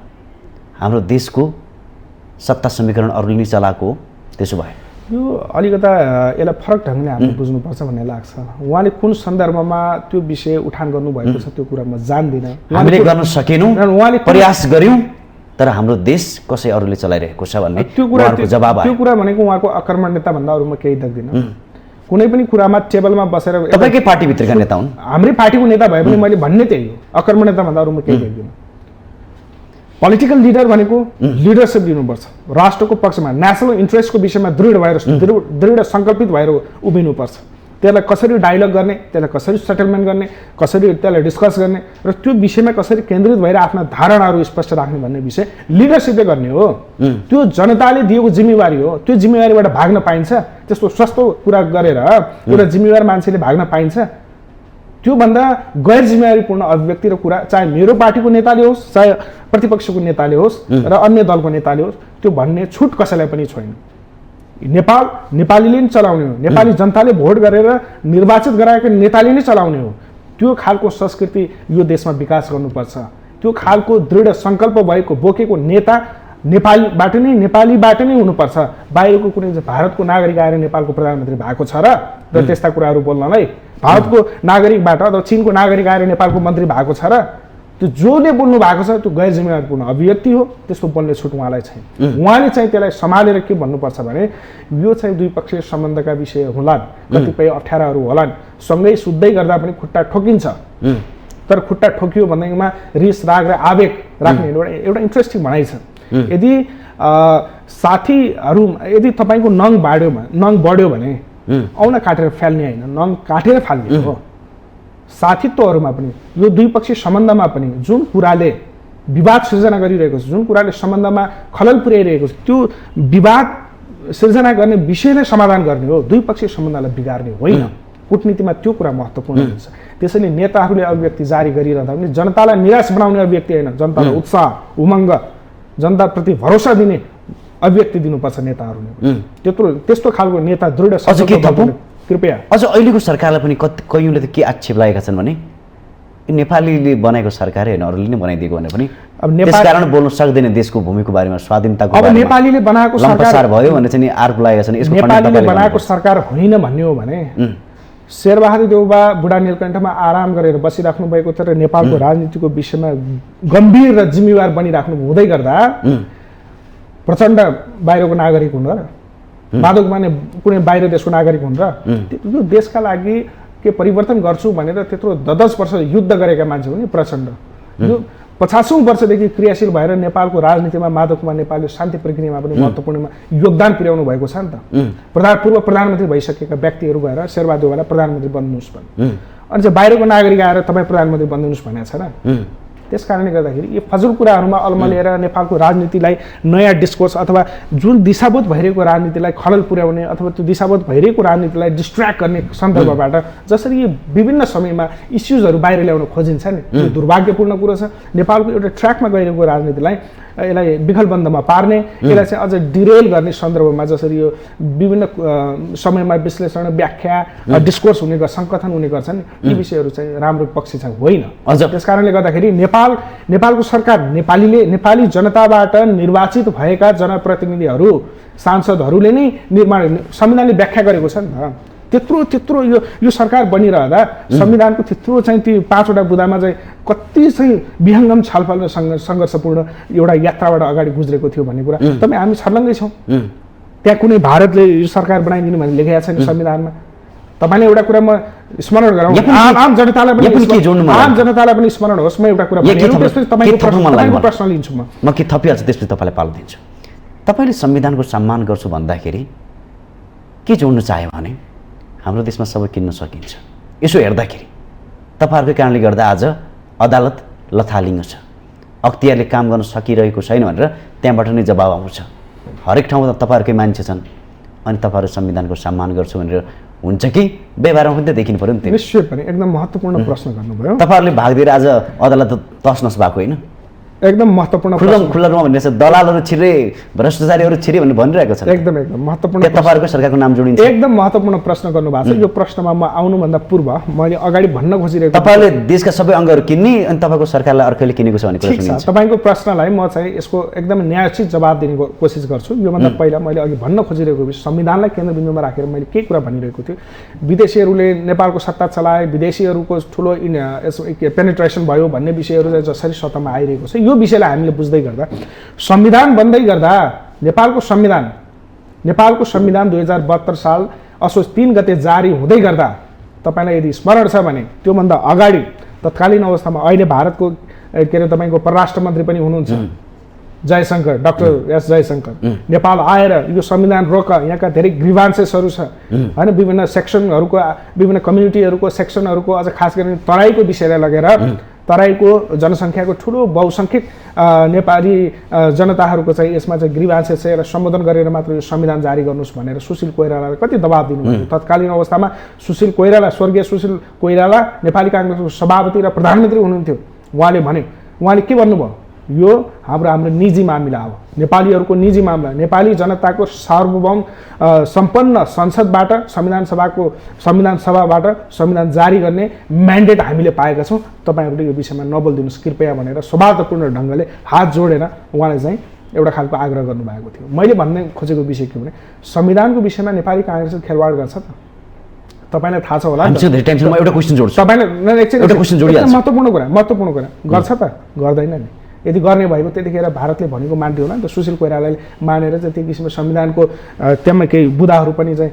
हाम्रो देशको सत्ता समीकरण अरूले नै चलाएको हो। त्यसो भए यो अलिकता यसलाई फरक ढङ्गले हामीले बुझ्नुपर्छ भन्ने लाग्छ। उहाँले कुन सन्दर्भमा त्यो विषय उठान गर्नुभएको छ त्यो कुरा म जान्दिनँ। हामीले गर्न सकेनौँ, उहाँले प्रयास गर्यौँ, तर हाम्रो देश कसै अरूले चलाइरहेको छ भन्ने उहाँहरूको जवाब आयो। त्यो कुरा भनेको उहाँको आक्रमणता भन्दा अरू म केही देख्दिनँ। कुनै पनि कुरामा टेबलमा बसेर तपाईँकै पार्टीभित्रका नेता हुन्, हाम्रै पार्टीको नेता भए पनि मैले भन्ने त्यही हो, आक्रमणता भन्दा अरू म केही देख्दिनँ। पोलिटिकल लिडर भनेको लिडरसिप दिनुपर्छ, राष्ट्रको पक्षमा नेसनल इन्ट्रेस्टको विषयमा दृढ सङ्कल्पित भएर उभिनुपर्छ। त्यसलाई कसरी डायलग गर्ने, त्यसलाई कसरी सेटलमेन्ट गर्ने, कसरी त्यसलाई डिस्कस गर्ने र त्यो विषयमा कसरी केन्द्रित भएर आफ्ना धारणाहरू स्पष्ट राख्ने भन्ने विषय लिडरसिपले गर्ने हो। त्यो जनताले दिएको जिम्मेवारी हो। त्यो जिम्मेवारीबाट भाग्न पाइन्छ? त्यस्तो सस्तो कुरा गरेर एउटा जिम्मेवार मान्छेले भाग्न पाइन्छ? त्योभन्दा गैर जिम्मेवारीपूर्ण अभिव्यक्ति र कुरा चाहे मेरो पार्टीको नेताले होस्, चाहे प्रतिपक्षको नेताले होस् र अन्य दलको नेताले होस्, त्यो भन्ने छुट कसैलाई पनि छैन। नेपाल नेपालीले नै चलाउने हो, नेपाली जनताले भोट गरेर निर्वाचित गराएको नेताले नै चलाउने हो। त्यो खालको संस्कृति यो देशमा विकास गर्नुपर्छ। त्यो खालको दृढ सङ्कल्प भएको बोकेको नेता नेपालीबाट नै हुनुपर्छ। बाहिरको कुनै भारतको नागरिक आएर नेपालको प्रधानमन्त्री भएको छ र त्यस्ता कुराहरू बोल्नलाई? भारतको नागरिकबाट अथवा चीनको नागरिक आएर नेपालको मन्त्री भएको छ र? त्यो जसले बोल्नु भएको छ त्यो गैर जिम्मेवारीपूर्ण अभिव्यक्ति हो। त्यस्तो बोल्ने छुट उहाँलाई छैन। उहाँले चाहिँ त्यसलाई सम्हालेर के भन्नुपर्छ भने यो चाहिँ द्विपक्षीय सम्बन्धका विषय होलान्, कतिपय अप्ठ्याराहरू होलान्, सँगै सुत्दै गर्दा पनि खुट्टा ठोकिन्छ। तर खुट्टा ठोकियो भन्दैमा रिस राग र आवेग राख्ने एउटा इन्ट्रेस्टिङ भनाइ छ। यदि साथीहरू यदि तपाईँको नङ बढ्यो भने औना काटेर फाल्ने होइन, नङ काटेर फाल्ने हो। साथीत्वहरूमा पनि यो द्विपक्षीय सम्बन्धमा पनि जुन कुराले विवाद सिर्जना गरिरहेको छ, जुन कुराले सम्बन्धमा खलल पुर्याइरहेको छ, त्यो विवाद सिर्जना गर्ने विषयलाई समाधान गर्ने हो, द्विपक्षीय सम्बन्धलाई बिगार्ने होइन। कूटनीतिमा त्यो कुरा महत्त्वपूर्ण हुन्छ। त्यसैले नेताहरूले अभिव्यक्ति जारी गरिरहँदा पनि जनतालाई निराश बनाउने अभिव्यक्ति होइन, जनतालाई उत्साह उमङ्ग जनताप्रति भरोसा दिने अभिव्यक्ति दिनुपर्छ नेताहरूले। त्यस्तो खालको नेता दृढ कृपया। अझ अहिलेको सरकारलाई पनि कयौँले त के आक्षेप लागेका छन् भने नेपालीले बनाएको सरकार होइन, अरूले नै बनाइदिएको भने पनि अब त्यस कारण बोल्न सक्दैन देशको भूमिको बारेमा, स्वाधीनताको बारेमा। अब नेपालीले बनाएको सरकार भयो भने चाहिँ आरोप लागेका छन्। यसको नेपालीले बनाएको सरकार होइन भन्ने हो भने शेरबहादुर देउबा बुढा नीलकण्ठमा आराम गरेर बसिराख्नु भएको थियो र नेपालको राजनीतिको विषयमा गम्भीर र जिम्मेवार बनिराख्नु हुँदै गर्दा प्रचण्ड बाहिरको नागरिक हुन् र माधव कुमारले कुनै बाहिर देशको नागरिक हुन् र यो देशका लागि के परिवर्तन गर्छु भनेर त्यत्रो 10 वर्ष युद्ध गरेका मान्छे हो नि प्रचण्ड। यो 50औं वर्षदेखि क्रियाशील भएर नेपालको राजनीतिमा माधव कुमार नेपालले शान्ति प्रक्रियामा पनि महत्त्वपूर्ण योगदान पुर्याउनु भएको छ नि त। पूर्व प्रधानमन्त्री भइसकेका व्यक्तिहरू गएर शेरबहादुर देउवालाई प्रधानमन्त्री बन्नुहोस् भने अनि चाहिँ बाहिरको नागरिक आएर तपाईँ प्रधानमन्त्री बन्दिनुहोस् भनेको छ र। त्यस कारणले गर्दाखेरि यो फजुल कुराहरूमा अल्मलिएर नेपालको राजनीतिलाई नयाँ डिस्कोर्स अथवा जुन दिशाबोध भइरहेको राजनीतिलाई खलल पुर्याउने अथवा त्यो दिशाबोध भइरहेको राजनीतिलाई डिस्ट्र्याक्ट गर्ने सन्दर्भबाट जसरी यो विभिन्न समयमा इस्युजहरू बाहिर ल्याउन खोजिन्छ नि, त्यो दुर्भाग्यपूर्ण कुरो छ। नेपालको एउटा ट्र्याकमा गइरहेको राजनीतिलाई यसलाई विखलबन्दमा पार्ने, यसलाई चाहिँ अझ डिरेल गर्ने सन्दर्भमा जसरी यो विभिन्न समयमा विश्लेषण व्याख्या डिस्कोर्स हुने सङ्कथन हुने गर्छन्, यी विषयहरू चाहिँ राम्रो पक्ष चाहिँ होइन। त्यस कारणले गर्दाखेरि नेपालको सरकार नेपाली जनताबाट निर्वाचित भएका जनप्रतिनिधिहरू सांसदहरूले नै निर्माण संविधानले व्याख्या गरेको छ नि त। त्यत्रो यो सरकार बनिरहँदा संविधानको त्यत्रो चाहिँ ती 5वटा बुँदामा चाहिँ कति चाहिँ विहङ्गम छलफल र सङ्घर्षपूर्ण एउटा यात्राबाट अगाडि गुज्रेको थियो भन्ने कुरा तपाईँ हामी छर्लङ्गै छौँ। त्यहाँ कुनै भारतले यो सरकार बनाइदिनु भने लेखेको छैन संविधानमा। तपाईँले एउटा कुरा म स्मरण गराउँ, आम जनतालाई पनि स्मरण होस्। म एउटा कुरा तपाईँको प्रश्न लिन्छु, म के थपिहाल्छु त्यसपछि तपाईँलाई पालो दिन्छु। तपाईँले संविधानको सम्मान गर्छु भन्दाखेरि के जोड्नु चाह्यो भने हाम्रो देशमा सबै किन्न सकिन्छ। यसो हेर्दाखेरि तपाईँहरूको कारणले गर्दा आज अदालत लथालिङ्ग छ, अख्तियारले काम गर्न सकिरहेको छैन भनेर त्यहाँबाट नै जवाब आउँछ। हरेक ठाउँमा तपाईँहरूकै मान्छे छन् अनि तपाईँहरू संविधानको सम्मान गर्छु भनेर हुन्छ कि व्यवहारमा पनि त देखिनु पर्यो नि त्यो। निश्चय पनि एकदम महत्त्वपूर्ण प्रश्न गर्नुभयो। तपाईँहरूले भाग दिएर आज अदालत तसनस भएको होइन? एकदम महत्त्वपूर्ण खुल्ला रूपमा भनिरहेछ दलालहरू छिरे भ्रष्टाचारीहरू छिरे भनेर भनिरहेको छ। एकदम महत्त्वपूर्ण तपाईँहरूको सरकारको नाम जोडिन्छ। एकदम महत्त्वपूर्ण प्रश्न गर्नुभएको छ। यो प्रश्नमा म आउनुभन्दा पूर्व मैले अगाडि भन्न खोजिरहेको तपाईँले देशका सबै अङ्गहरू किन्ने अनि तपाईँको सरकारलाई अर्कैले किनेको छ भन्ने कुरा ठिक सुनिन्छ। छ, तपाईँको प्रश्नलाई म चाहिँ यसको एकदम न्यायोचित जवाब दिने कोसिस गर्छु। योभन्दा पहिला मैले अघि भन्न खोजिरहेको विषय संविधानलाई केन्द्रबिन्दुमा राखेर मैले के कुरा भनिरहेको थिएँ, विदेशीहरूले नेपालको सत्ता चलाए, विदेशीहरूको ठुलो पेनिट्रेसन भयो भन्ने विषयहरू चाहिँ जसरी सत्तामा आइरहेको छ, यो विषयलाई हामीले बुझ्दै गर्दा संविधान बन्दै गर्दा नेपालको संविधान 2072 साल असोज 3 गते जारी हुँदै गर्दा तपाईँलाई यदि स्मरण छ भने त्योभन्दा अगाडि तत्कालीन अवस्थामा अहिले भारतको के अरे तपाईँको परराष्ट्र मन्त्री पनि हुनुहुन्छ जयशङ्कर, डाक्टर एस जयशङ्कर नेपाल आएर यो संविधान रोक, यहाँका धेरै ग्रिभान्सेसहरू छ होइन, विभिन्न सेक्सनहरूको विभिन्न कम्युनिटीहरूको सेक्सनहरूको अझ खास गरी तराईको विषयलाई लगेर तराईको जनसङ्ख्याको ठुलो बहुसङ्ख्यक नेपाली जनताहरूको चाहिँ यसमा चाहिँ ग्रिभान्सेस छ र सम्बोधन गरेर मात्र यो संविधान जारी गर्नुहोस् भनेर सुशील कोइरालालाई कति दबाब दिनुभयो। तत्कालीन अवस्थामा सुशील कोइराला, स्वर्गीय सुशील कोइराला नेपाली काङ्ग्रेसको सभापति र प्रधानमन्त्री हुनुहुन्थ्यो। उहाँले के भन्नुभयो, यो हाम्रो निजी मामिला हो, नेपालीहरूको निजी मामला, नेपाली जनताको सार्वभौम सम्पन्न संसदबाट संविधान सभाबाट संविधान जारी गर्ने म्यान्डेट हामीले पाएका छौँ, तपाईँहरूले यो विषयमा नबोलिदिनुहोस् कृपया भनेर सौहार्दपूर्ण ढङ्गले हात जोडेर उहाँले चाहिँ एउटा खालको आग्रह गर्नुभएको थियो। मैले भन्ने खोजेको विषय के भने संविधानको विषयमा नेपाली काङ्ग्रेसले खेलवाड गर्छ त? तपाईँलाई थाहा छ होला, एउटा क्वेसन जोड्छु, महत्त्वपूर्ण कुरा गर्छ त गर्दैन नि? यदि गर्ने भएको त्यतिखेर भारतले भनेको मान्थ्यो होला नि त। सुशील कोइरालाले मानेर चाहिँ त्यो किसिमको संविधानको त्यहाँ केही बुदाहरू पनि चाहिँ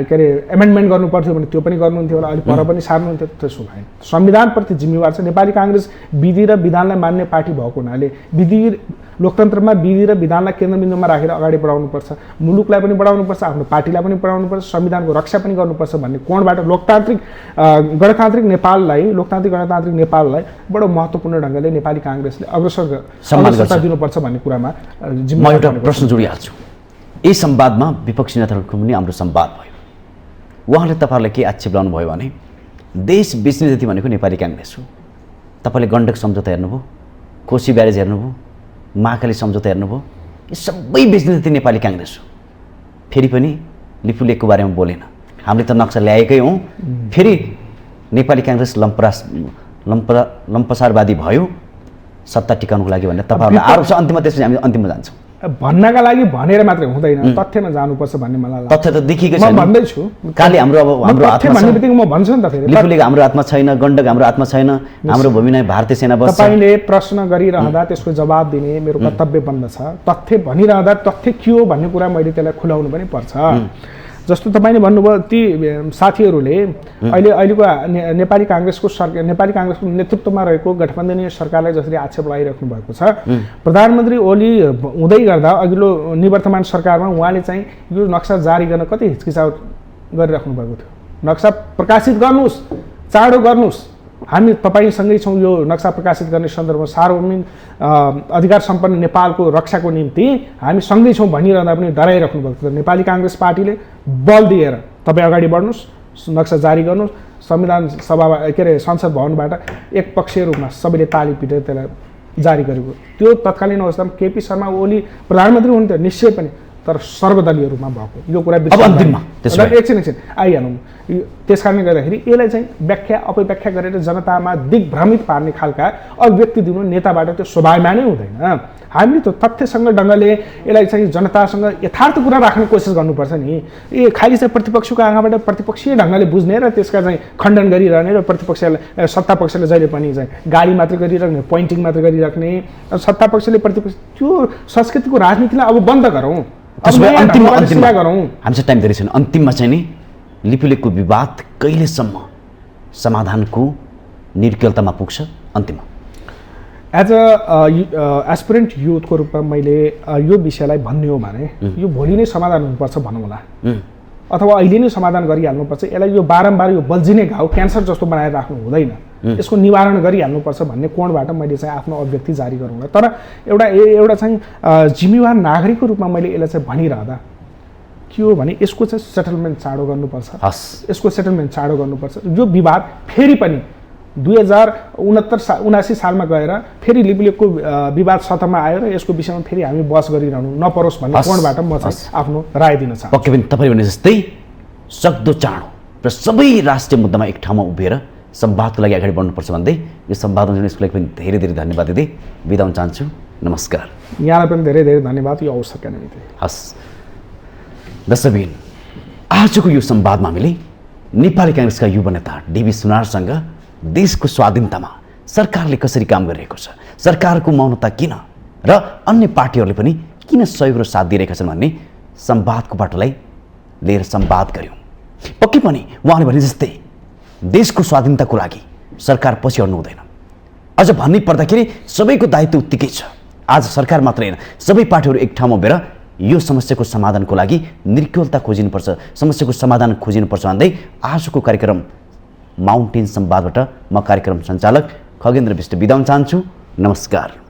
के अरे एमेन्डमेन्ट गर्नु पर्थ्यो भने त्यो पनि गर्नुहुन्थ्यो होला, अलिक पर पनि सार्नुहुन्थ्यो, त्यसो भएन। संविधानप्रति जिम्मेवार छ। नेपाली काङ्ग्रेस विधि र विधानलाई मान्ने पार्टी भएको हुनाले लोकतन्त्रमा विधि र विधानलाई केन्द्रबिन्दुमा राखेर अगाडि बढाउनुपर्छ, मुलुकलाई पनि बढाउनुपर्छ, आफ्नो पार्टीलाई पनि बढाउनुपर्छ, संविधानको रक्षा पनि गर्नुपर्छ भन्ने कोणबाट गणतान्त्रिक नेपाललाई बडो महत्त्वपूर्ण ढङ्गले नेपाली काङ्ग्रेसले अग्रसर दिनुपर्छ भन्ने कुरामा म एउटा प्रश्न जोडिहाल्छु। यही संवादमा विपक्षी नेताहरूको पनि हाम्रो संवाद भयो। उहाँले तपाईँहरूलाई के आक्षेप लाउनु भयो भने देश बेच्ने जति भनेको नेपाली काङ्ग्रेस हो। तपाईँले गण्डक सम्झौता हेर्नुभयो, कोशी ब्यारेज हेर्नुभयो, महाकाली सम्झौता हेर्नुभयो, यो सबै बेच्ने जति नेपाली काङ्ग्रेस हो। फेरि पनि लिपुलेखको बारेमा बोलेन, हामीले त नक्सा ल्याएकै हौँ, फेरि नेपाली काङ्ग्रेस लम्पसारवादी भयो सत्ता टिकाउनुको लागि भनेर तपाईँहरूलाई आरोप छ। अन्तिममा त्यसपछि हामी अन्तिममा जान्छौँ। भन्नका लागि भनेर मात्रै हुँदैन, तथ्यमा जानुपर्छ भन्ने मलाई लाग्छ। तथ्य त देखिकै छ, म भन्दैछु। काली हाम्रो हातमा भन्ने बित्तिकै म भन्छु नि त, फेरि लिपुलेख हाम्रो हातमा छैन, गण्डक हाम्रो हातमा छैन, हाम्रो भूमिमा भारतीय सेना बस्छ। तपाईँले प्रश्न गरिरहँदा त्यसको जवाब दिने मेरो कर्तव्य बन्दछ। तथ्य भनिरहँदा तथ्य के हो भन्ने कुरा मैले त्यसलाई खुलाउनु पनि पर्छ। जस्तो तपाईँले भन्नुभयो ती साथीहरूले अहिलेको नेपाली काङ्ग्रेसको नेतृत्वमा रहेको गठबन्धनीय सरकारलाई जसरी आक्षेप लगाइराख्नु भएको छ, प्रधानमन्त्री ओली हुँदै गर्दा अघिल्लो निवर्तमान सरकारमा उहाँले चाहिँ यो नक्सा जारी गर्न कति हिचकिचाउ गरिराख्नु भएको थियो। नक्सा प्रकाशित गर्नुहोस्, चाँडो गर्नुहोस्, हामी तपाईँसँगै छौँ यो नक्सा प्रकाशित गर्ने सन्दर्भमा सार्वभौमिक अधिकार सम्पन्न नेपालको रक्षाको निम्ति हामी सँगै छौँ भनिरहँदा पनि डराइराख्नु भएको थियो। नेपाली काङ्ग्रेस पार्टीले बल दिएर तपाईँ अगाडि बढ्नुहोस्, नक्सा जारी गर्नुहोस्, संविधान सभा के अरे संसद भवनबाट एकपक्षीय रूपमा सबैले ताली पिटेर त्यसलाई जारी गरेको। त्यो तत्कालीन अवस्थामा केपी शर्मा ओली प्रधानमन्त्री हुनुहुन्थ्यो निश्चय पनि, तर सर्वदलीय रूपमा भएको यो कुरा एकछिन आइहालौँ। त्यस कारणले गर्दाखेरि यसलाई चाहिँ व्याख्या अपव्याख्या गरेर जनतामा दिग्भ्रमित पार्ने खालका अभिव्यक्ति दिनु नेताबाट त्यो स्वभावमा नै हुँदैन। हामीले त तथ्यसँग ढङ्गले यसलाई चाहिँ जनतासँग यथार्थ कुरा राख्ने कोसिस गर्नुपर्छ नि। खालि चाहिँ प्रतिपक्षको आँखाबाट प्रतिपक्षीय ढङ्गले बुझ्ने र त्यसका चाहिँ खण्डन गरिरहने र प्रतिपक्षलाई सत्तापक्षले जहिले पनि चाहिँ गाली मात्रै गरिराख्ने, पोइन्टिङ मात्रै गरिराख्ने, सत्तापक्षले प्रतिपक्ष, त्यो संस्कृतिको राजनीतिलाई अब बन्द गरौँ। हामीसँग टाइम धेरै छैन। अन्तिममा चाहिँ नि लिपुलेखको विवाद कहिलेसम्म समाधानको निर्कलतामा पुग्छ? अन्तिममा एज अ एस्पिरेन्ट युथको रूपमा मैले यो विषयलाई भन्ने हो भने यो भोलि नै समाधान हुनुपर्छ भनौँ होला, अथवा अहिले नै समाधान गरिहाल्नुपर्छ। यसलाई यो बारम्बार यो बल्झिने घाउ क्यान्सर जस्तो बनाएर राख्नु हुँदैन, यसको निवारण गरिहाल्नुपर्छ भन्ने कोणबाट मैले चाहिँ आफ्नो अभिव्यक्ति जारी गरौँला। तर एउटा चाहिँ जिम्मेवार नागरिकको रूपमा मैले यसलाई चाहिँ भनिरहँदा के हो भने यसको चाहिँ सेटलमेन्ट चाँडो गर्नुपर्छ। हस् यसको सेटलमेन्ट चाँडो गर्नुपर्छ। यो विवाद फेरि पनि 2069 सालमा गएर फेरि लिपुलेखको विवाद सतहमा आयो र यसको विषयमा फेरि हामी बहस गरिरहनु नपरोस् भन्ने कोणबाट म चाहिँ आफ्नो राय दिन चाहन्छु। पक्कै पनि तपाईँ भने जस्तै सक्दो चाँडो र सबै राष्ट्रिय मुद्दामा एक ठाउँमा उभिएर संवादको लागि अगाडि बढ्नुपर्छ भन्दै यो संवादमा जुन यसको लागि पनि धेरै धेरै धन्यवाद दिँदै बिदा हुन चाहन्छु। नमस्कार। यहाँलाई पनि धेरै धेरै धन्यवाद यो अवसरका निम्ति। हस् दर्शकबिन, आजको यो संवादमा हामीले नेपाली काङ्ग्रेसका युवा नेता डीबी सुनारसँग देशको स्वाधीनतामा सरकारले कसरी काम गरिरहेको छ, सरकारको मौनता किन र अन्य पार्टीहरूले पनि किन सहयोग र साथ दिइरहेका छन् भन्ने संवादको बाटोलाई लिएर संवाद गऱ्यौँ। पक्कै पनि उहाँले भने जस्तै देशको स्वाधीनताको लागि सरकार पछि हट्नु हुँदैन। अझ भन्नै पर्दाखेरि सबैको दायित्व उत्तिकै छ। आज सरकार मात्रै होइन, सबै पार्टीहरू एक ठाउँमा उभिएर यो समस्याको समाधानको लागि निर्क्युलता खोजिनुपर्छ, समस्याको समाधान खोजिनुपर्छ भन्दै आजको कार्यक्रम माउन्टेन संवादबाट म कार्यक्रम सञ्चालक खगेन्द्र विष्ट बिदा हुन चाहन्छु। नमस्कार।